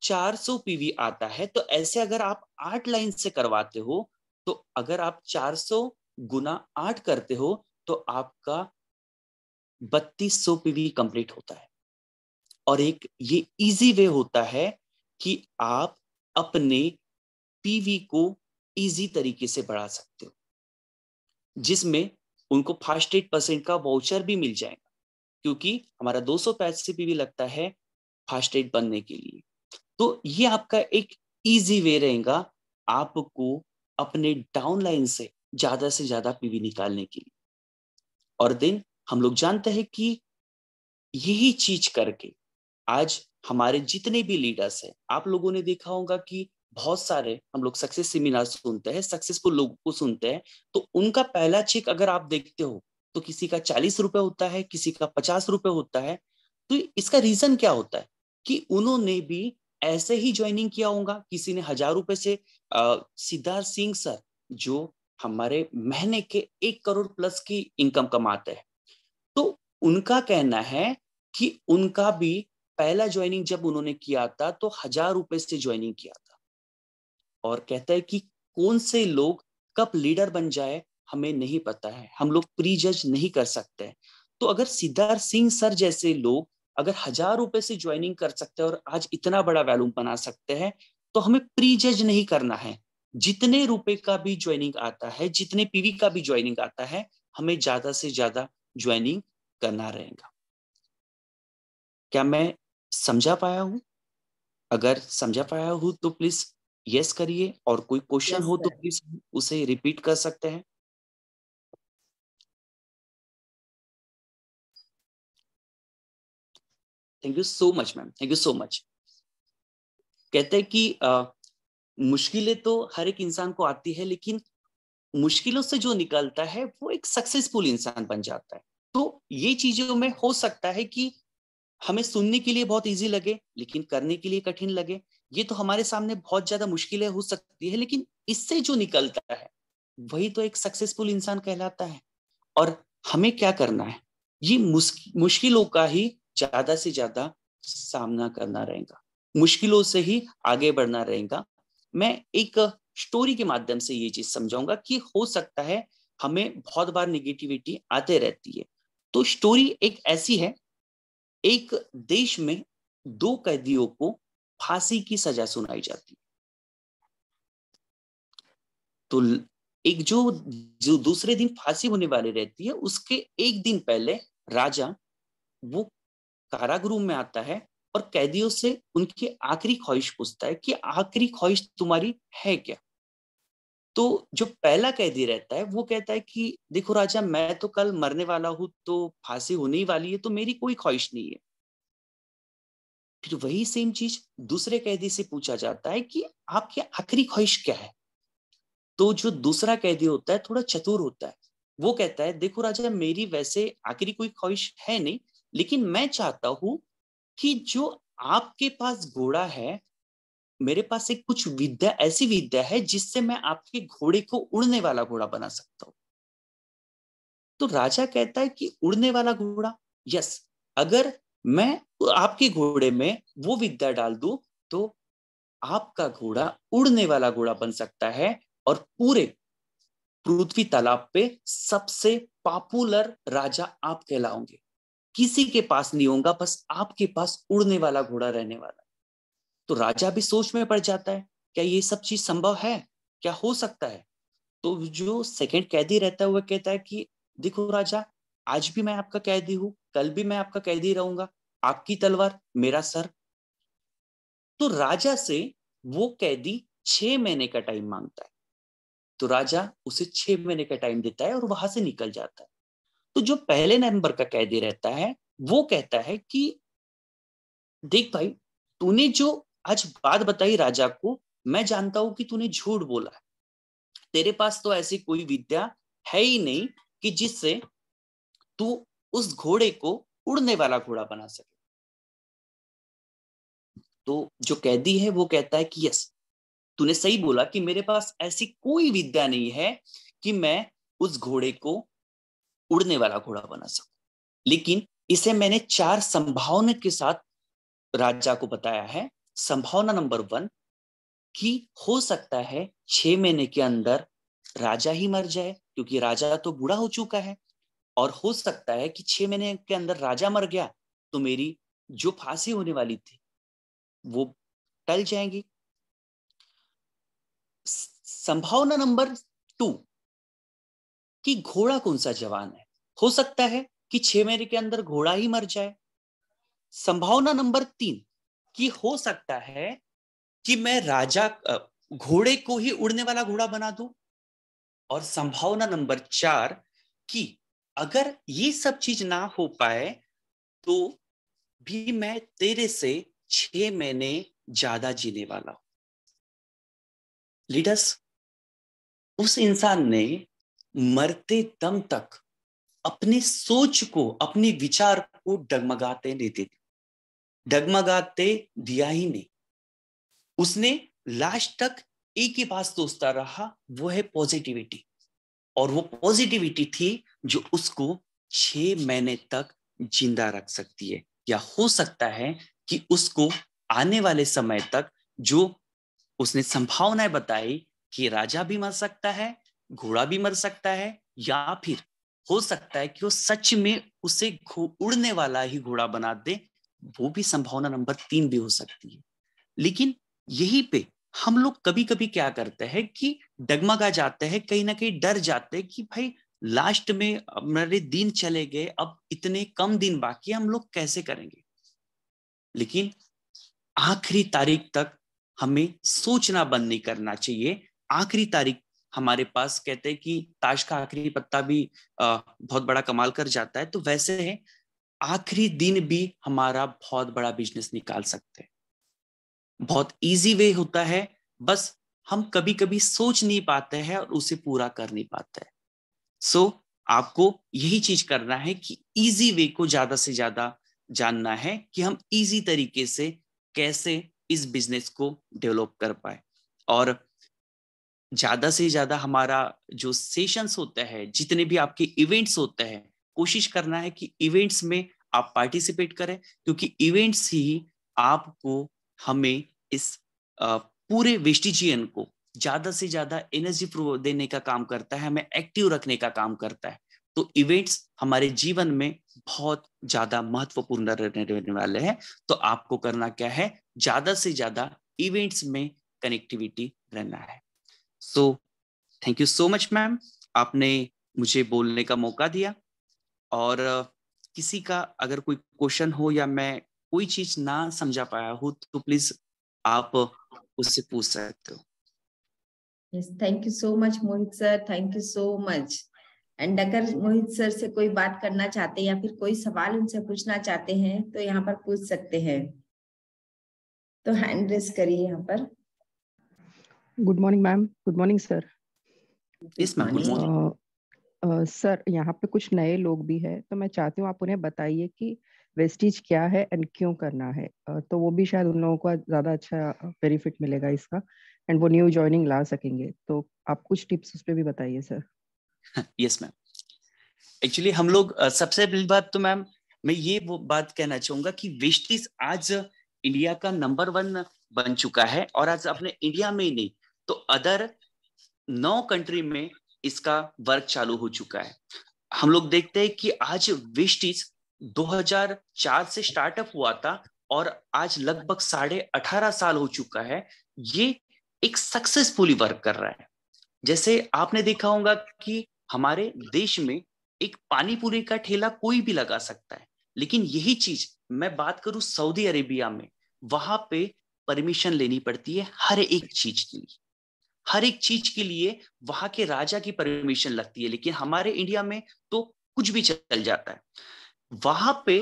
400 पीवी आता है। तो ऐसे अगर आप 8 लाइन से करवाते हो, तो अगर आप 400 गुना 8 करते हो तो आपका 3200 पीवी कंप्लीट होता है। और एक ये इजी वे होता है कि आप अपने पीवी को इजी तरीके से बढ़ा सकते हो, जिसमें उनको फास्ट 8% का वाउचर भी मिल जाएगा, क्योंकि हमारा 285 पीवी लगता है फास्ट 8 बनने के लिए। तो ये आपका एक इजी वे रहेगा आपको अपने डाउनलाइन से ज्यादा पीवी निकालने के लिए। और देन हम लोग जानते हैं कि यही चीज करके आज हमारे जितने भी लीडर्स हैं, आप लोगों ने देखा होगा कि बहुत सारे हम लोग सक्सेस सेमिनार सुनते हैं, सक्सेसफुल लोगों को सुनते हैं, तो उनका पहला चेक अगर आप देखते हो तो किसी का 40 रुपए होता है, किसी का 50 रुपए होता है। तो इसका रीजन क्या होता है कि उन्होंने भी ऐसे ही ज्वाइनिंग किया होगा। किसी ने 1000 रुपए से, सिद्धार्थ सिंह सर जो हमारे महीने के 1 करोड़ प्लस की इनकम कमाते हैं, तो उनका कहना है कि उनका भी पहला ज्वाइनिंग जब उन्होंने किया था तो 1000 रुपए से ज्वाइनिंग किया था। और कहता है कि कौन से लोग कब लीडर बन जाए हमें नहीं पता है, हम लोग प्री जज नहीं कर सकते। तो अगर सिद्धार्थ सिंह सर जैसे लोग अगर 1,000 रुपए से ज्वाइनिंग कर सकते हैं और आज इतना बड़ा वैल्यूम बना सकते हैं, तो हमें प्री जज नहीं करना है। जितने रुपए का भी ज्वाइनिंग आता है, जितने पीवी का भी ज्वाइनिंग आता है, हमें ज्यादा से ज्यादा ज्वाइनिंग करना रहेगा। क्या मैं समझा पाया हूं? अगर समझा पाया हूं तो प्लीज यस करिए, और कोई क्वेश्चन Yes, हो तो sir. प्लीज उसे रिपीट कर सकते हैं। Thank you so much ma'am, thank you so much. कहते हैं कि मुश्किलें तो हर एक इंसान को आती है, लेकिन मुश्किलों से जो निकलता है वो एक सक्सेसफुल इंसान बन जाता है। तो ये चीजों में हो सकता है कि हमें सुनने के लिए बहुत इजी लगे लेकिन करने के लिए कठिन लगे। ये तो हमारे सामने बहुत ज्यादा मुश्किलें हो सकती है, लेकिन इससे जो निकलता है वही तो एक सक्सेसफुल इंसान कहलाता है। और हमें क्या करना है, ये मुश्किलों का ही ज्यादा से ज्यादा सामना करना रहेगा, मुश्किलों से ही आगे बढ़ना रहेगा। मैं एक स्टोरी के माध्यम से ये चीज समझाऊंगा कि हो सकता है हमें बहुत बार निगेटिविटी आते रहती है। तो स्टोरी एक ऐसी है, एक देश में दो कैदियों को फांसी की सजा सुनाई जाती है। तो एक जो जो दूसरे दिन फांसी होने वाली रहती है, उसके एक दिन पहले राजा वो कारागृह में आता है और कैदियों से उनकी आखिरी ख्वाहिश पूछता है कि आखिरी ख्वाहिश तुम्हारी है क्या। तो जो पहला कैदी रहता है वो कहता है कि देखो राजा, मैं तो कल मरने वाला हूं, तो फांसी होने ही वाली है, तो मेरी कोई ख्वाहिश नहीं है। फिर वही सेम चीज दूसरे कैदी से पूछा जाता है कि आपकी आखिरी ख्वाहिश क्या है। तो जो दूसरा कैदी होता है थोड़ा चतुर होता है, वो कहता है देखो राजा, मेरी वैसे आखिरी कोई ख्वाहिश है नहीं, लेकिन मैं चाहता हूं कि जो आपके पास घोड़ा है, मेरे पास एक कुछ विद्या, ऐसी विद्या है जिससे मैं आपके घोड़े को उड़ने वाला घोड़ा बना सकता हूं। तो राजा कहता है कि उड़ने वाला घोड़ा, यस, अगर मैं आपके घोड़े में वो विद्या डाल दूं तो आपका घोड़ा उड़ने वाला घोड़ा बन सकता है, और पूरे पृथ्वी तालाब पे सबसे पॉपुलर राजा आप कहलाओगे। किसी के पास नहीं होगा, बस आपके पास उड़ने वाला घोड़ा रहने वाला। तो राजा भी सोच में पड़ जाता है, क्या ये सब चीज संभव है, क्या हो सकता है। तो जो सेकंड कैदी रहता है वो कहता है कि देखो राजा, आज भी मैं आपका कैदी हूं, कल भी मैं आपका कैदी रहूंगा, आपकी तलवार मेरा सर। तो राजा से वो कैदी 6 महीने का टाइम मांगता है। तो राजा उसे 6 महीने का टाइम देता है और वहां से निकल जाता है। तो जो पहले नंबर का कैदी रहता है वो कहता है कि देख भाई, तूने जो आज बात बताई राजा को, मैं जानता हूं कि तूने झूठ बोला है। तेरे पास तो ऐसी कोई विद्या है ही नहीं कि जिससे तू उस घोड़े को उड़ने वाला घोड़ा बना सके। तो जो कैदी है वो कहता है कि यस, तूने सही बोला कि मेरे पास ऐसी कोई विद्या नहीं है कि मैं उस घोड़े को उड़ने वाला घोड़ा बना सकूं, लेकिन इसे मैंने 4 संभावना के साथ राजा को बताया है। संभावना नंबर 1 कि हो सकता है 6 महीने के अंदर राजा ही मर जाए, क्योंकि राजा तो बूढ़ा हो चुका है। और हो सकता है कि 6 महीने के अंदर राजा मर गया तो मेरी जो फांसी होने वाली थी वो टल जाएगी। संभावना नंबर 2 कि घोड़ा कौन सा जवान है, हो सकता है कि 6 महीने के अंदर घोड़ा ही मर जाए। संभावना नंबर 3 कि हो सकता है कि मैं राजा घोड़े को ही उड़ने वाला घोड़ा बना दूं। और संभावना नंबर 4 कि अगर ये सब चीज ना हो पाए तो भी मैं तेरे से 6 महीने ज्यादा जीने वाला हूं। लीडर्स, उस इंसान ने मरते दम तक अपनी सोच को, अपने विचार को डगमगाते नहीं दिया, डगमगाते दिया ही नहीं। उसने लास्ट तक एक ही बात सोचता रहा, वो है पॉजिटिविटी। और वो पॉजिटिविटी थी जो उसको 6 महीने तक जिंदा रख सकती है। या हो सकता है कि उसको आने वाले समय तक जो उसने संभावनाएं बताई कि राजा भी मर सकता है, घोड़ा भी मर सकता है, या फिर हो सकता है कि वो सच में उसे उड़ने वाला ही घोड़ा बना दे, वो भी संभावना नंबर 3 भी हो सकती है। लेकिन यहीं पे हम लोग कभी कभी क्या करते हैं कि डगमगा जाते हैं, कहीं ना कहीं डर जाते हैं कि भाई लास्ट में हमारे दिन चले गए, अब इतने कम दिन बाकी, हम लोग कैसे करेंगे। लेकिन आखिरी तारीख तक हमें सोचना बंद नहीं करना चाहिए। आखिरी तारीख हमारे पास, कहते हैं कि ताश का आखिरी पत्ता भी बहुत बड़ा कमाल कर जाता है, तो वैसे है आखिरी दिन भी हमारा बहुत बड़ा बिजनेस निकाल सकते हैं। बहुत इजी वे होता है, बस हम कभी कभी सोच नहीं पाते हैं और उसे पूरा कर नहीं पाते हैं। सो आपको यही चीज करना है कि इजी वे को ज्यादा से ज्यादा जानना है कि हम इजी तरीके से कैसे इस बिजनेस को डेवलप कर पाए। और ज्यादा से ज्यादा हमारा जो सेशंस होते हैं, जितने भी आपके इवेंट्स होते हैं, कोशिश करना है कि इवेंट्स में आप पार्टिसिपेट करें, क्योंकि इवेंट्स ही आपको, हमें इस पूरे वेस्टिजियन को ज्यादा से ज्यादा एनर्जी देने का काम करता है, हमें एक्टिव रखने का काम करता है। तो इवेंट्स हमारे जीवन में बहुत ज्यादा महत्वपूर्ण रहने वाले हैं। तो आपको करना क्या है, ज्यादा से ज्यादा इवेंट्स में कनेक्टिविटी रहना है। So thank you so much ma'am, आपने मुझे बोलने का मौका दिया। और किसी का अगर कोई क्वेश्चन हो या मैं कोई चीज ना समझा पाया हो तो प्लीज आप उससे पूछ सकते हो। Yes, thank you so much, Mohit sir, thank you so much. And अगर मोहित सर से कोई बात करना चाहते हैं या फिर कोई सवाल उनसे पूछना चाहते हैं तो यहाँ पर पूछ सकते हैं। तो हैंड रेस करिए यहाँ पर। Good morning ma'am. Good morning sir. Yes ma'am, good morning. Sir यहाँ पे कुछ नए लोग भी हैं, तो मैं चाहती हूँ आप उन्हें बताइए कि वेस्टिज क्या है एंड क्यों करना है। तो वो भी शायद उन लोगों को ज़्यादा अच्छा बेनिफिट मिलेगा इसका, एंड वो न्यू ज्वाइनिंग ला सकेंगे। तो आप कुछ टिप्स उस पर भी बताइए सर। यस मैम, एक्चुअली हम लोग सबसे पहली बात तो मैम मैं ये वो बात कहना चाहूंगा कि वेस्टिज आज इंडिया का नंबर 1 बन चुका है, और आज अपने इंडिया में ही नहीं तो अदर 9 कंट्री में इसका वर्क चालू हो चुका है। हम लोग देखते हैं कि आज वेस्टिज 2004 से स्टार्टअप हुआ था और आज लगभग 18.5 साल हो चुका है। ये एक सक्सेसफुली वर्क कर रहा है। जैसे आपने देखा होगा कि हमारे देश में एक पानी पूरी का ठेला कोई भी लगा सकता है, लेकिन यही चीज मैं बात करूं सऊदी अरेबिया में, वहां पे परमिशन लेनी पड़ती है हर एक चीज के लिए। हर एक चीज के लिए वहां के राजा की परमिशन लगती है, लेकिन हमारे इंडिया में तो कुछ भी चल जाता है। वहां पे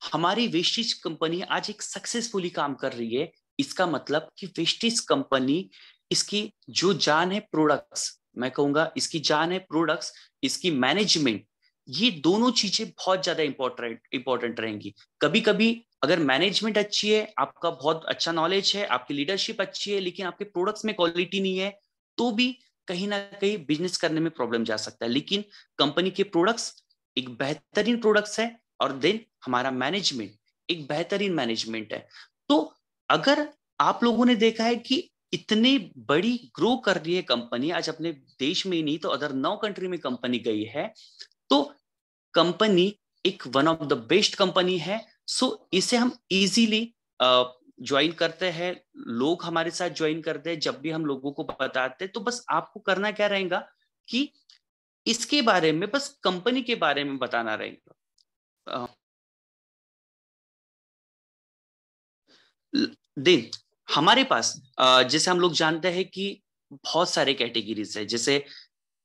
हमारी वेस्टिज कंपनी आज एक सक्सेसफुली काम कर रही है। इसका मतलब कि वेस्टिज कंपनी, इसकी जो जान है प्रोडक्ट्स, मैं कहूंगा इसकी जान है प्रोडक्ट्स, इसकी मैनेजमेंट, ये दोनों चीजें बहुत ज्यादा इंपॉर्टेंट रहेंगी। कभी कभी अगर मैनेजमेंट अच्छी है, आपका बहुत अच्छा नॉलेज है, आपकी लीडरशिप अच्छी है, लेकिन आपके प्रोडक्ट्स में क्वालिटी नहीं है, तो भी कहीं ना कहीं बिजनेस करने में प्रॉब्लम जा सकता है। लेकिन कंपनी के प्रोडक्ट्स एक बेहतरीन प्रोडक्ट्स है, और देन हमारा मैनेजमेंट एक बेहतरीन मैनेजमेंट है। तो अगर आप लोगों ने देखा है कि इतनी बड़ी ग्रो कर रही है कंपनी, आज अपने देश में ही नहीं तो अदर 9 कंट्री में कंपनी गई है, तो कंपनी एक one of the best company है। सो इसे हम इजीली ज्वाइन करते हैं, लोग हमारे साथ ज्वाइन करते हैं। जब भी हम लोगों को बताते हैं तो बस आपको करना क्या रहेगा कि इसके बारे में, बस कंपनी के बारे में बताना रहेगा। देन हमारे पास जैसे हम लोग जानते हैं कि बहुत सारे कैटेगरीज है, जैसे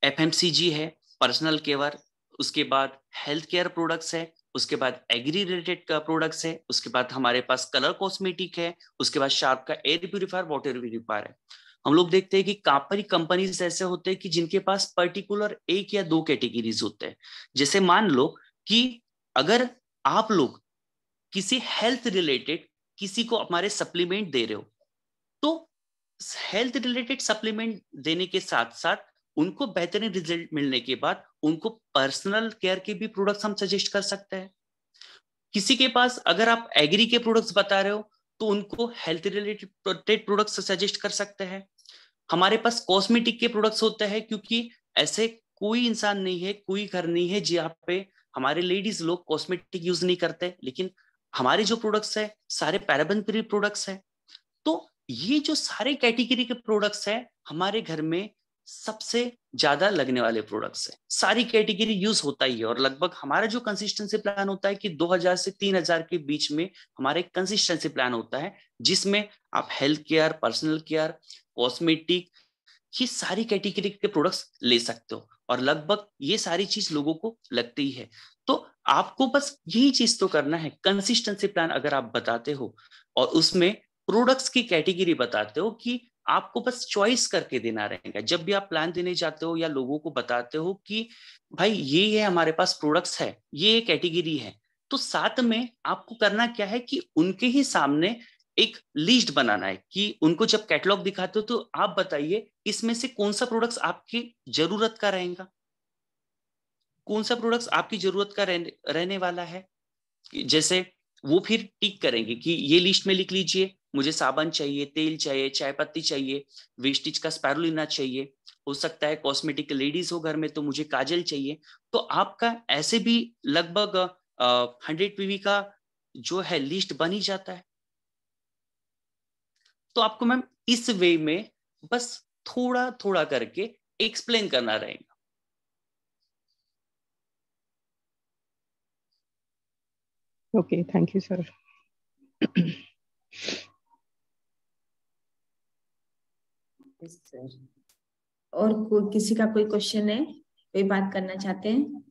एफएमसीजी है, पर्सनल केयर, उसके बाद हेल्थ केयर प्रोडक्ट्स है, उसके बाद एग्री रिलेटेड का प्रोडक्ट्स है, उसके बाद हमारे पास कलर कॉस्मेटिक है, उसके बाद शार्प का एयर प्यूरिफायर, वाटर प्यूरिफायर है। हम लोग देखते हैं कि काफी कंपनीज ऐसे होते हैं कि जिनके पास पर्टिकुलर 1 या 2 कैटेगरीज होते हैं। जैसे मान लो कि अगर आप लोग किसी हेल्थ रिलेटेड किसी को हमारे सप्लीमेंट दे रहे हो, तो हेल्थ रिलेटेड सप्लीमेंट देने के साथ साथ उनको बेहतरीन रिजल्ट मिलने के बाद उनको पर्सनल केयर के भी प्रोडक्ट्स हम सजेस्ट कर सकते हैं। किसी के पास अगर आप एग्री के प्रोडक्ट्स बता रहे हो तो उनको हेल्थ रिलेटेड प्रोडक्ट्स सजेस्ट कर सकते हैं। हमारे पास कॉस्मेटिक के प्रोडक्ट्स होते हैं, क्योंकि ऐसे कोई इंसान नहीं है, कोई घर नहीं है जहाँ पे हमारे लेडीज लोग कॉस्मेटिक यूज नहीं करते, लेकिन हमारे जो प्रोडक्ट्स है सारे पैराबेन फ्री प्रोडक्ट्स है। तो ये जो सारे कैटेगरी के प्रोडक्ट्स है हमारे घर में सबसे ज्यादा लगने वाले प्रोडक्ट्स है। सारी कैटेगरी यूज होता ही है, और लगभग हमारा जो कंसिस्टेंसी प्लान होता है कि 2000 से 3000 के बीच में हमारा एक कंसिस्टेंसी प्लान होता है, जिसमें आप health care, personal care, cosmetic, ये सारी कैटेगरी के प्रोडक्ट्स ले सकते हो, और लगभग ये सारी चीज लोगों को लगती ही है। तो आपको बस यही चीज तो करना है, कंसिस्टेंसी प्लान अगर आप बताते हो और उसमें प्रोडक्ट्स की कैटेगरी बताते हो कि आपको बस चॉइस करके देना रहेगा। जब भी आप प्लान देने जाते हो या लोगों को बताते हो कि भाई ये है हमारे पास प्रोडक्ट्स है, ये कैटेगरी है, तो साथ में आपको करना क्या है कि उनके ही सामने एक लिस्ट बनाना है कि उनको जब कैटलॉग दिखाते हो तो आप बताइए इसमें से कौन सा प्रोडक्ट्स आपकी जरूरत का रहेगा, कौन सा प्रोडक्ट्स आपकी जरूरत का रहने वाला है। जैसे वो फिर टिक करेंगे कि ये लिस्ट में लिख लीजिए, मुझे साबुन चाहिए, तेल चाहिए, चाय पत्ती चाहिए, वेस्टिज का स्पायरुलिना चाहिए, हो सकता है कॉस्मेटिक लेडीज हो घर में तो मुझे काजल चाहिए। तो आपका ऐसे भी लगभग 100 पीवी का जो है लिस्ट बन ही जाता है। तो आपको मैम इस वे में बस थोड़ा थोड़ा करके एक्सप्लेन करना रहेगा। Okay, thank you sir. और किसी का कोई क्वेश्चन है, कोई बात करना चाहते हैं?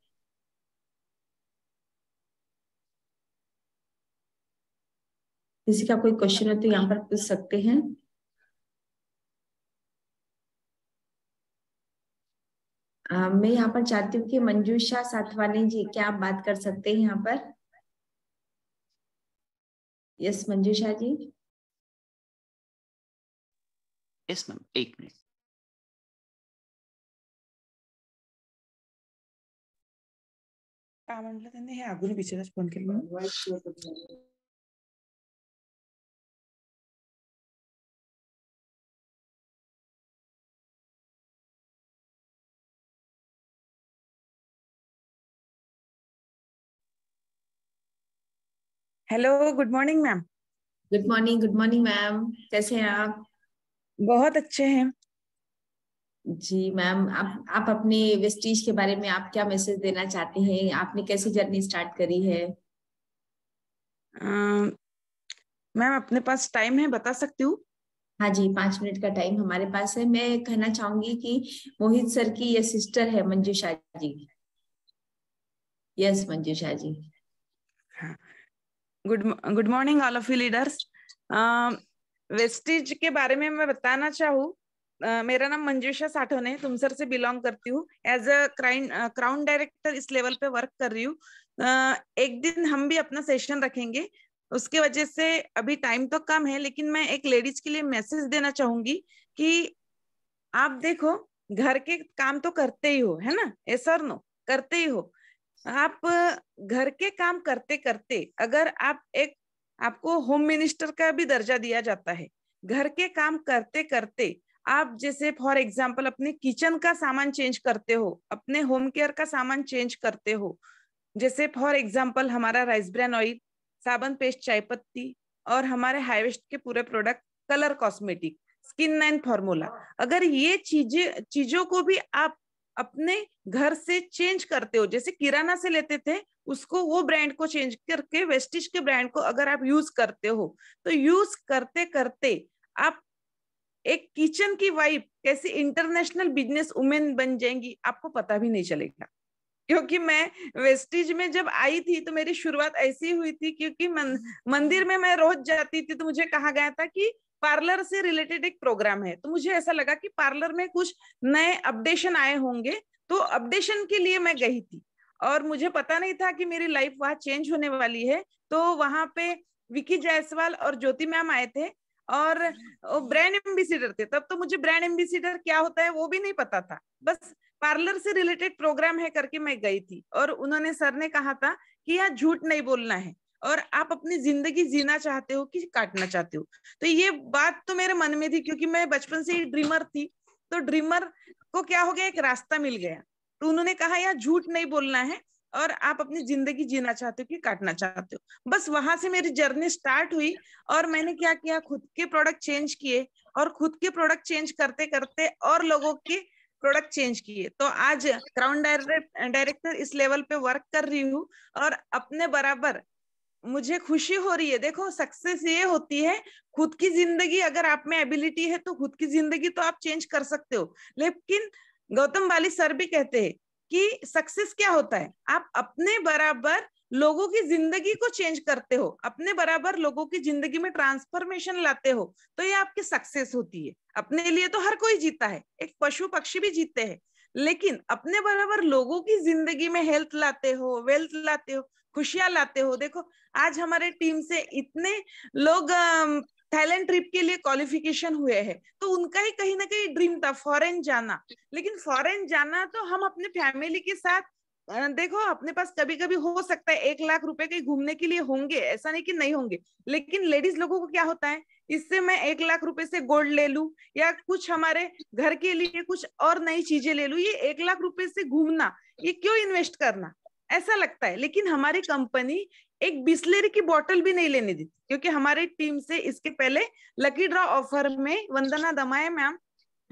किसी का कोई क्वेश्चन है तो यहाँ पर पूछ सकते हैं। मैं यहाँ पर चाहती हूँ कि मंजूषा साथवानी जी, क्या आप बात कर सकते हैं यहाँ पर? यस मंजूषा जी। यस मैम, एक मिनट। काय म्हटलं त्यांनी, हे अगोदर विचारायला फोन केला। Hello, good morning ma'am. Good morning ma'am, कैसे हैं आप? बहुत अच्छे हैं जी मैम, आप अपने वेस्टीज के बारे में आप क्या मैसेज देना चाहते हैं? आपने कैसी जर्नी स्टार्ट करी है? मैम अपने पास टाइम है, बता सकती हूँ? हाँ जी, 5 मिनट का टाइम हमारे पास है। मैं कहना चाहूंगी कि मोहित सर की ये सिस्टर है मंजूषा जी। यस मंजूषा जी। हाँ, good morning all of you leaders. Vestige के बारे में मैं बताना चाहूँ। मेरा नाम मंजूषा साठोन है, तुमसर से बिलोंग करती हूँ। एज अ क्राउन डायरेक्टर इस लेवल पे वर्क कर रही हूँ। एक दिन हम भी अपना सेशन रखेंगे, उसके वजह से अभी टाइम तो कम है, लेकिन मैं एक लेडीज के लिए मैसेज देना चाहूंगी कि आप देखो, घर के काम तो करते ही हो, है ना? ऐसा नो करते ही हो आप। घर के काम करते करते अगर आपको होम मिनिस्टर का भी दर्जा दिया जाता है, घर के काम करते करते आप जैसे फॉर एग्जांपल अपने किचन का सामान चेंज करते हो, अपने होम केयर का सामान चेंज करते हो, जैसे फॉर एग्जांपल हमारा राइस ब्रान ऑयल, साबुन, पेस्ट, चाय पत्ती, और हमारे हाईवेस्ट के पूरे product, colour cosmetic, skin 9 formula, अगर ये चीजों को भी आप अपने घर से चेंज करते हो, जैसे किराना से लेते थे उसको, वो ब्रांड को चेंज करके वेस्टिज के ब्रांड को अगर आप यूज करते हो, तो यूज करते करते आप एक किचन की वाइफ कैसी इंटरनेशनल बिजनेस वुमेन बन जाएंगी, आपको पता भी नहीं चलेगा। क्योंकि मैं वेस्टिज में जब आई थी तो मेरी शुरुआत ऐसी हुई थी, क्योंकि मंदिर में मैं रोज जाती थी, तो मुझे कहा गया था कि पार्लर से रिलेटेड एक प्रोग्राम है, तो मुझे ऐसा लगा कि पार्लर में कुछ नए अपडेशन आए होंगे, तो अपडेशन के लिए मैं गई थी, और मुझे पता नहीं था कि मेरी लाइफ वहां चेंज होने वाली है। तो वहां पे विकी जायसवाल और ज्योति मैम आए थे, और ब्रांड एम्बेसिडर थे। तब तो मुझे ब्रांड एम्बेसिडर क्या होता है वो भी नहीं पता था, बस पार्लर से रिलेटेड प्रोग्राम है करके मैं गई थी। और उन्होंने, सर ने कहा था कि यहाँ झूठ नहीं बोलना है, और आप अपनी जिंदगी जीना चाहते हो कि काटना चाहते हो। तो ये बात तो मेरे मन में थी, क्योंकि मैं बचपन से ही ड्रीमर थी तो ड्रीमर को क्या हो गया, एक रास्ता मिल गया। तो उन्होंने कहा यार झूठ नहीं बोलना है और आप अपनी जिंदगी जीना चाहते हो कि काटना चाहते हो। बस वहां से मेरी जर्नी स्टार्ट हुई और मैंने क्या किया, खुद के प्रोडक्ट चेंज किए और खुद के प्रोडक्ट चेंज करते करते और लोगों के प्रोडक्ट चेंज किए। तो आज क्राउन डायरेक्टर इस लेवल पे वर्क कर रही हूँ और अपने बराबर मुझे खुशी हो रही है। देखो सक्सेस ये होती है, खुद की जिंदगी अगर आप में एबिलिटी है तो खुद की जिंदगी तो आप चेंज कर सकते हो। लेकिन गौतम बाली सर भी कहते हैं कि सक्सेस क्या होता है, आप अपने बराबर लोगों की जिंदगी को चेंज करते हो, अपने बराबर लोगों की जिंदगी में ट्रांसफॉर्मेशन लाते हो, तो ये आपकी सक्सेस होती है। अपने लिए तो हर कोई जीता है, एक पशु पक्षी भी जीते हैं, लेकिन अपने बराबर लोगों की जिंदगी में हेल्थ लाते हो, वेल्थ लाते हो, खुशियां लाते हो। देखो आज हमारे टीम से इतने लोग थाईलैंड ट्रिप के लिए क्वालिफिकेशन हुए हैं, तो उनका ही कहीं ना कहीं ड्रीम था फॉरेन जाना। लेकिन फॉरेन जाना तो हम अपने फैमिली के साथ, देखो अपने पास कभी कभी हो सकता है 1 लाख रुपए कहीं घूमने के लिए होंगे, ऐसा नहीं कि नहीं होंगे, लेकिन लेडीज लोगों को क्या होता है, इससे मैं 1 लाख रुपए से गोल्ड ले लूं या कुछ हमारे घर के लिए कुछ और नई चीजें ले लूं, ये 1 लाख रुपए से घूमना, ये क्यों इन्वेस्ट करना, ऐसा लगता है। लेकिन हमारी कंपनी एक बिस्लेरी की बोतल भी नहीं लेने देती, क्योंकि हमारी टीम से इसके पहले लकी ड्रॉ ऑफर में वंदना दमाए मैम,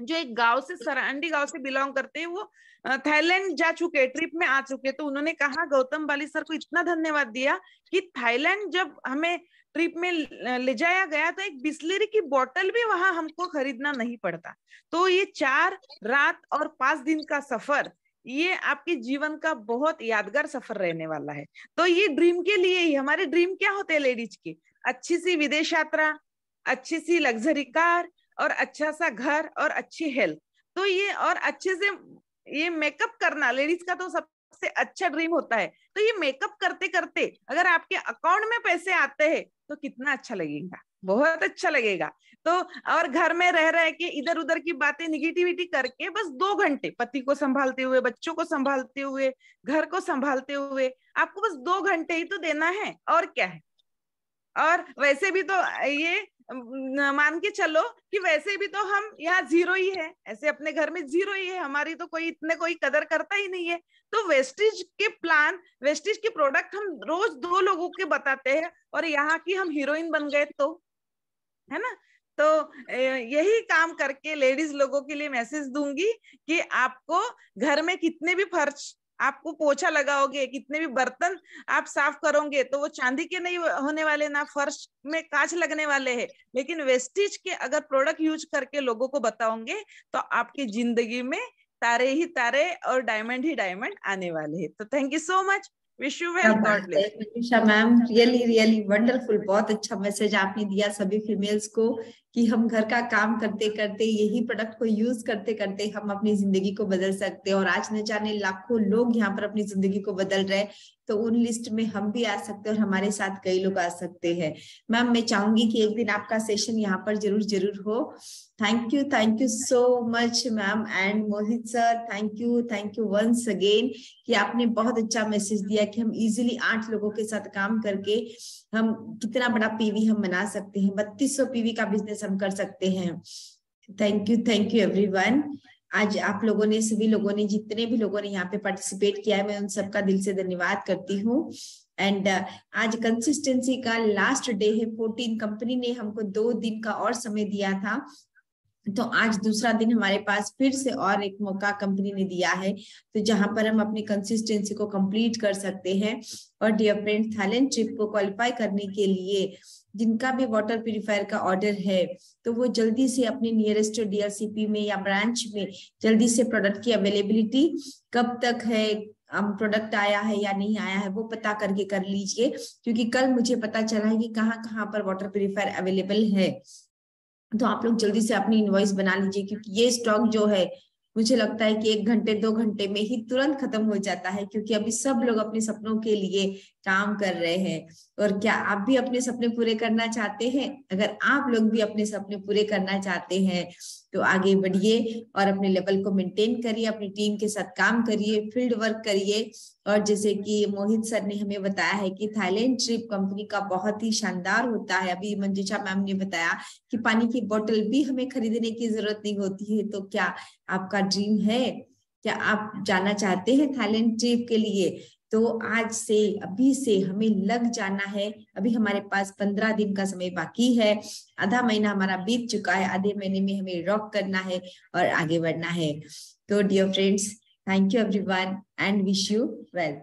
जो एक गांव से, सरांडी गांव से बिलोंग करते हैं, वो थाईलैंड जा चुके, ट्रिप में आ चुके। तो उन्होंने कहा गौतम बाली सर को इतना धन्यवाद दिया कि थाईलैंड जब हमें ट्रिप में ले जाया गया तो एक बिस्लेरी की बोतल भी वहां हमको खरीदना नहीं पड़ता। तो ये 4 रात और 5 दिन का सफर, ये आपके जीवन का बहुत यादगार सफर रहने वाला है। तो ये ड्रीम के लिए ही, हमारे ड्रीम क्या होते हैं लेडीज के, अच्छी सी विदेश यात्रा, अच्छी सी लग्जरी कार और अच्छा सा घर और अच्छी हेल्थ। तो ये और अच्छे से ये मेकअप करना लेडीज का तो सबसे अच्छा ड्रीम होता है। तो ये मेकअप करते करते अगर आपके अकाउंट में पैसे आते हैं तो कितना अच्छा लगेगा, बहुत अच्छा लगेगा। तो और घर में रह रहे के इधर उधर की बातें निगेटिविटी करके बस 2 घंटे पति को संभालते हुए, बच्चों को संभालते हुए, घर को संभालते हुए आपको बस 2 घंटे ही तो देना है, और क्या है। और वैसे भी तो ये मान के चलो कि वैसे भी तो हम यहाँ जीरो ही है, ऐसे अपने घर में जीरो ही है, हमारी तो कोई कदर करता ही नहीं है। तो वेस्टेज के प्लान, वेस्टेज के प्रोडक्ट हम रोज 2 लोगों के बताते हैं और यहाँ की हम हीरोइन बन गए, तो है ना। तो यही काम करके लेडीज लोगों के लिए मैसेज दूंगी कि आपको घर में कितने भी फर्श आपको पोछा लगाओगे, कितने भी बर्तन आप साफ करोगे, तो वो चांदी के नहीं होने वाले, ना फर्श में कांच लगने वाले हैं, लेकिन वेस्टेज के अगर प्रोडक्ट यूज करके लोगों को बताओगे तो आपकी जिंदगी में तारे ही तारे और डायमंड ही डायमंड आने वाले हैं। तो thank you so much, wish you well, God bless. Manjusha ma'am, really really wonderful, बहुत अच्छा मैसेज आपने दिया सभी फीमेल्स को कि हम घर का काम करते करते यही प्रोडक्ट को यूज करते करते हम अपनी जिंदगी को बदल सकते हैं। और आज न जाने लाखों लोग यहाँ पर अपनी जिंदगी को बदल रहे हैं, तो उन लिस्ट में हम भी आ सकते हैं और हमारे साथ कई लोग आ सकते हैं। मैम मैं चाहूंगी कि एक दिन आपका सेशन यहाँ पर जरूर हो। Thank you so much ma'am. And Mohit sir, thank you once again कि आपने बहुत अच्छा मैसेज दिया कि हम इजीली 8 लोगों के साथ काम करके हम कितना बड़ा पीवी हम बना सकते हैं, 3200 पीवी का बिजनेस हम कर सकते हैं। Thank you everyone. आज आप लोगों ने, सभी लोगों ने, जितने भी लोगों ने यहाँ पे पार्टिसिपेट किया है, मैं उन सबका दिल से धन्यवाद करती हूँ। एंड आज कंसिस्टेंसी का लास्ट डे है, 14 कंपनी ने हमको 2 दिन का और समय दिया था, तो आज दूसरा दिन हमारे पास फिर से और एक मौका कंपनी ने दिया है, तो जहां पर हम अपनी कंसिस्टेंसी को कंप्लीट कर सकते हैं। और डियर फ्रेंड, थाईलैंड ट्रिप को क्वालिफाई करने के लिए जिनका भी वाटर प्यूरिफायर का ऑर्डर है, तो वो जल्दी से अपने नियरेस्ट डीएलसीपी में या ब्रांच में जल्दी से प्रोडक्ट की अवेलेबिलिटी कब तक है, प्रोडक्ट आया है या नहीं आया है, वो पता करके कर लीजिए, क्योंकि कल मुझे पता चला है कि कहाँ पर वाटर प्यूरिफायर अवेलेबल है। तो आप लोग जल्दी से अपनी इनवॉइस बना लीजिए, क्योंकि ये स्टॉक जो है मुझे लगता है कि 1 घंटे 2 घंटे में ही तुरंत खत्म हो जाता है, क्योंकि अभी सब लोग अपने सपनों के लिए काम कर रहे हैं। और क्या आप भी अपने सपने पूरे करना चाहते हैं? अगर आप लोग भी अपने सपने पूरे करना चाहते हैं तो आगे बढ़िए और अपने लेवल को मेंटेन करिए, अपनी टीम के साथ काम करिए, फील्ड वर्क करिए। और जैसे कि मोहित सर ने हमें बताया है कि थाईलैंड ट्रिप कंपनी का बहुत ही शानदार होता है। अभी मंजुषा मैम ने बताया कि पानी की बोतल भी हमें खरीदने की जरूरत नहीं होती है। तो क्या आपका ड्रीम है, क्या आप जाना चाहते हैं थाईलैंड ट्रिप के लिए? तो आज से, अभी से हमें लग जाना है। अभी हमारे पास 15 दिन का समय बाकी है, आधा महीना हमारा बीत चुका है, आधे महीने में हमें रॉक करना है और आगे बढ़ना है। तो dear friends, thank you everyone and wish you well.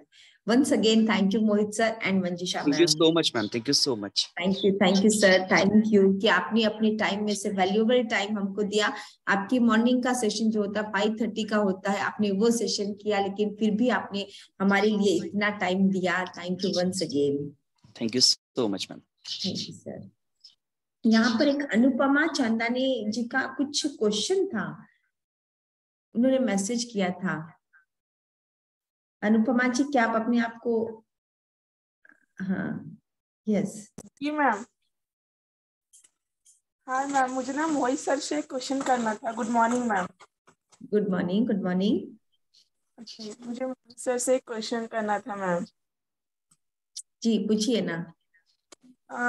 Once again, thank you Mohit sir and Manjusha Thank you ma'am. so much, ma'am. Thank you so much. Thank you sir, thank you कि आपने अपने time में से valuable time हमको दिया। आपकी morning का session जो होता है 5:30 का होता है, आपने वो सेशन किया, लेकिन फिर भी आपने हमारे लिए इतना टाइम दिया। Thank you once again. Thank you so much, ma'am. Thank you sir. यहाँ पर एक अनुपमा चंदानी जी का कुछ क्वेश्चन था, उन्होंने मैसेज किया था। अनुपमा जी, क्या आप अपने आप को, हाँ, यस जी मैम। हाँ मैम, मुझे ना मोहित सर से क्वेश्चन करना था। Good morning ma'am. Good morning. Good morning जी, मुझे मोहित सर से क्वेश्चन करना था मैम। जी, पूछिए ना।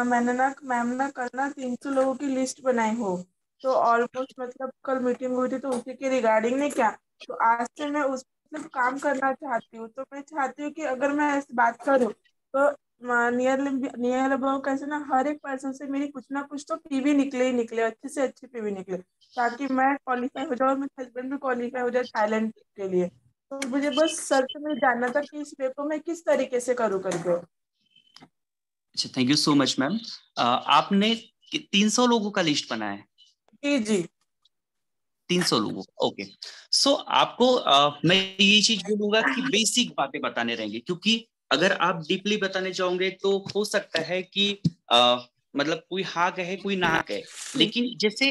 मैंने ना मैम ना कल ना 300 लोगों की लिस्ट बनाई हो, तो ऑलमोस्ट मतलब कल मीटिंग हुई थी तो उसी के रिगार्डिंग ने क्या, तो आज से मैं उस मतलब काम करना चाहती हूँ। तो मैं चाहती हूँ कि अगर मैं ऐसी बात करूँ तो नियर अबाउट कैसे ना हर एक पर्सन से मेरी कुछ ना कुछ तो पीवी निकले ही निकले, अच्छे से अच्छी पीवी निकले, ताकि मैं क्वालिफाई हो जाऊँ, मेरे हस्बैंड भी क्वालिफाई हो जाए थाईलैंड के लिए। तो मुझे बस सर से मुझे जानना था कि इस वे को मैं किस तरीके से करूँ करके। अच्छा, thank you so much ma'am. आपने 300 लोगों का लिस्ट बनाया है? जी जी 300 लोगों, ओके। सो आपको मैं ये चीज बोलूंगा कि बेसिक बातें बताने रहेंगे, क्योंकि अगर आप डीपली बताने चाहोगे तो हो सकता है कि मतलब कोई हाँ कहे कोई ना कहे। लेकिन जैसे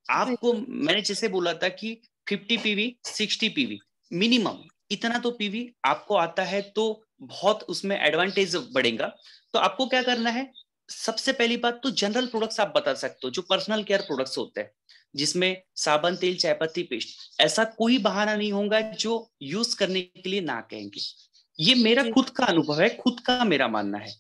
आपको मैंने जैसे बोला था कि 50 पीवी 60 पीवी मिनिमम, इतना तो पीवी आपको आता है तो बहुत उसमें एडवांटेज बढ़ेगा। तो आपको क्या करना है, सबसे पहली बात तो जनरल प्रोडक्ट्स आप बता सकते हो, जो पर्सनल केयर प्रोडक्ट्स होते हैं, जिसमें साबुन, तेल, चायपत्ती, पेस्ट, ऐसा कोई बहाना नहीं होगा जो यूज करने के लिए ना कहेंगे। ये मेरा खुद का अनुभव है, खुद का मेरा मानना है।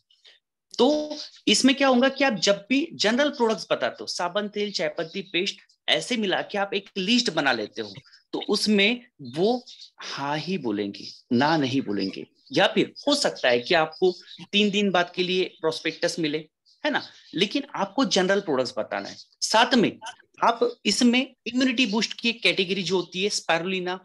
तो इसमें क्या होगा कि आप जब भी जनरल प्रोडक्ट्स बताते हो, साबुन, तेल, चायपत्ती, पेस्ट, ऐसे मिला के आप एक लिस्ट बना लेते हो, तो उसमें वो हाँ ही बोलेंगे, ना नहीं बोलेंगे। या फिर हो सकता है कि आपको 3 दिन बाद के लिए प्रोस्पेक्टस मिले, है ना, लेकिन आपको जनरल प्रोडक्ट्स बताना है। साथ में आप इसमें इम्यूनिटी बूस्ट की एक कैटेगरी जो होती है स्पाइरुलिना,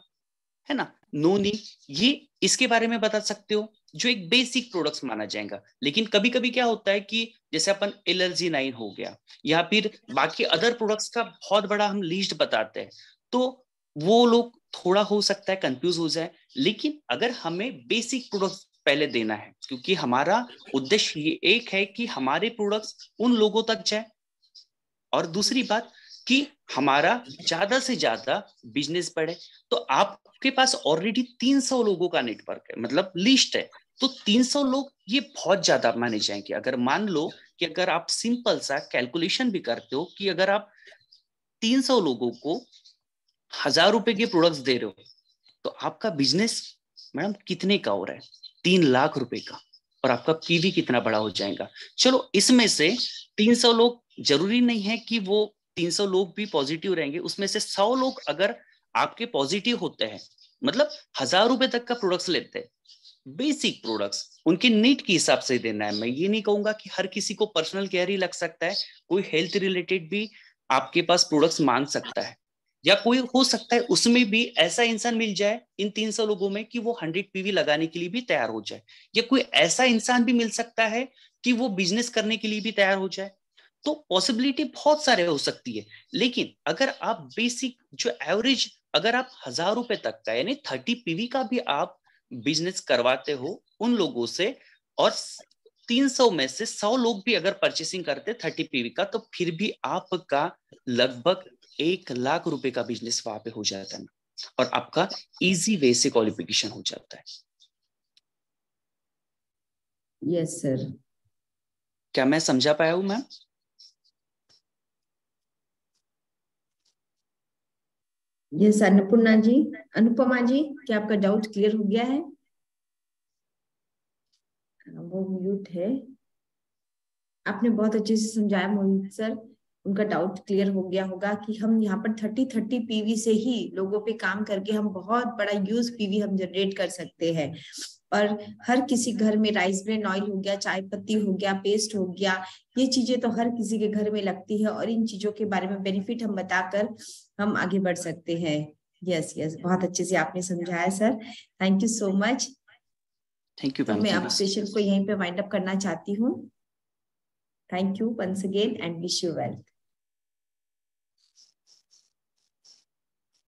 है ना, नोनी, ये इसके बारे में बता सकते हो, जो एक बेसिक प्रोडक्ट्स माना जाएगा। लेकिन कभी कभी क्या होता है कि जैसे अपन एलर्जी 9 हो गया या फिर बाकी अदर प्रोडक्ट्स का बहुत बड़ा हम लिस्ट बताते हैं, तो वो लोग थोड़ा हो सकता है कंफ्यूज हो जाए। लेकिन अगर हमें बेसिक प्रोडक्ट्स पहले देना है, क्योंकि हमारा उद्देश्य ये एक है कि हमारे प्रोडक्ट्स उन लोगों तक जाए, और दूसरी बात कि हमारा ज्यादा से ज्यादा बिजनेस बढ़े। तो आपके पास ऑलरेडी 300 लोगों का नेटवर्क है, मतलब लिस्ट है, तो 300 लोग ये बहुत ज्यादा माने जाएंगे। अगर मान लो कि अगर आप सिंपल सा कैलकुलेशन भी करते हो कि अगर आप 300 लोगों को 1000 रुपए के प्रोडक्ट्स दे रहे हो, तो आपका बिजनेस मैडम कितने का हो रहा है? 3 लाख रुपए का। और आपका पीवी कितना बड़ा हो जाएगा। चलो, इसमें से 300 लोग, जरूरी नहीं है कि वो 300 लोग भी पॉजिटिव रहेंगे, उसमें से 100 लोग अगर आपके पॉजिटिव होते हैं, मतलब 1000 रुपए तक का प्रोडक्ट्स लेते हैं, बेसिक प्रोडक्ट्स उनके नीड के हिसाब से देना है। मैं ये नहीं कहूंगा कि हर किसी को पर्सनल केयर ही लग सकता है, कोई हेल्थ रिलेटेड भी आपके पास प्रोडक्ट्स मांग सकता है, या कोई हो सकता है उसमें भी ऐसा इंसान मिल जाए इन 300 लोगों में कि वो 100 पीवी लगाने के लिए भी तैयार हो जाए, या कोई ऐसा इंसान भी मिल सकता है कि वो बिजनेस करने के लिए भी तैयार हो जाए। तो पॉसिबिलिटी बहुत सारे हो सकती है। लेकिन अगर आप बेसिक जो एवरेज, अगर आप 1000 रुपए तक का यानी 30 पीवी का भी आप बिजनेस करवाते हो उन लोगों से, और 300 में से 100 लोग भी अगर परचेसिंग करते 30 पीवी का, तो फिर भी आपका लगभग 1 लाख रुपए का बिजनेस वहां पे हो जाता है, और आपका इजी वे से क्वालिफिकेशन हो जाता है। Yes sir. क्या मैं समझा पाया हूं मैम? यस अन्नपूर्णा जी, अनुपमा जी, क्या आपका डाउट क्लियर हो गया है? वो म्यूट है। आपने बहुत अच्छे से समझाया मोहित सर, उनका डाउट क्लियर हो गया होगा कि हम यहाँ पर 30-30 पीवी से ही लोगों पे काम करके हम बहुत बड़ा यूज पीवी हम जनरेट कर सकते हैं। और हर किसी घर में राइस ब्रेन ऑयल हो गया, चाय पत्ती हो गया, पेस्ट हो गया, ये चीजें तो हर किसी के घर में लगती है और इन चीजों के बारे में बेनिफिट हम बताकर हम आगे बढ़ सकते हैं। यस यस, बहुत अच्छे से आपने समझाया sir, thank you so much. Thank you तो मैम। मैं अब सेशन को यहीं पे वाइंड अप करना चाहती हूँ। Thank you once again and wish you well.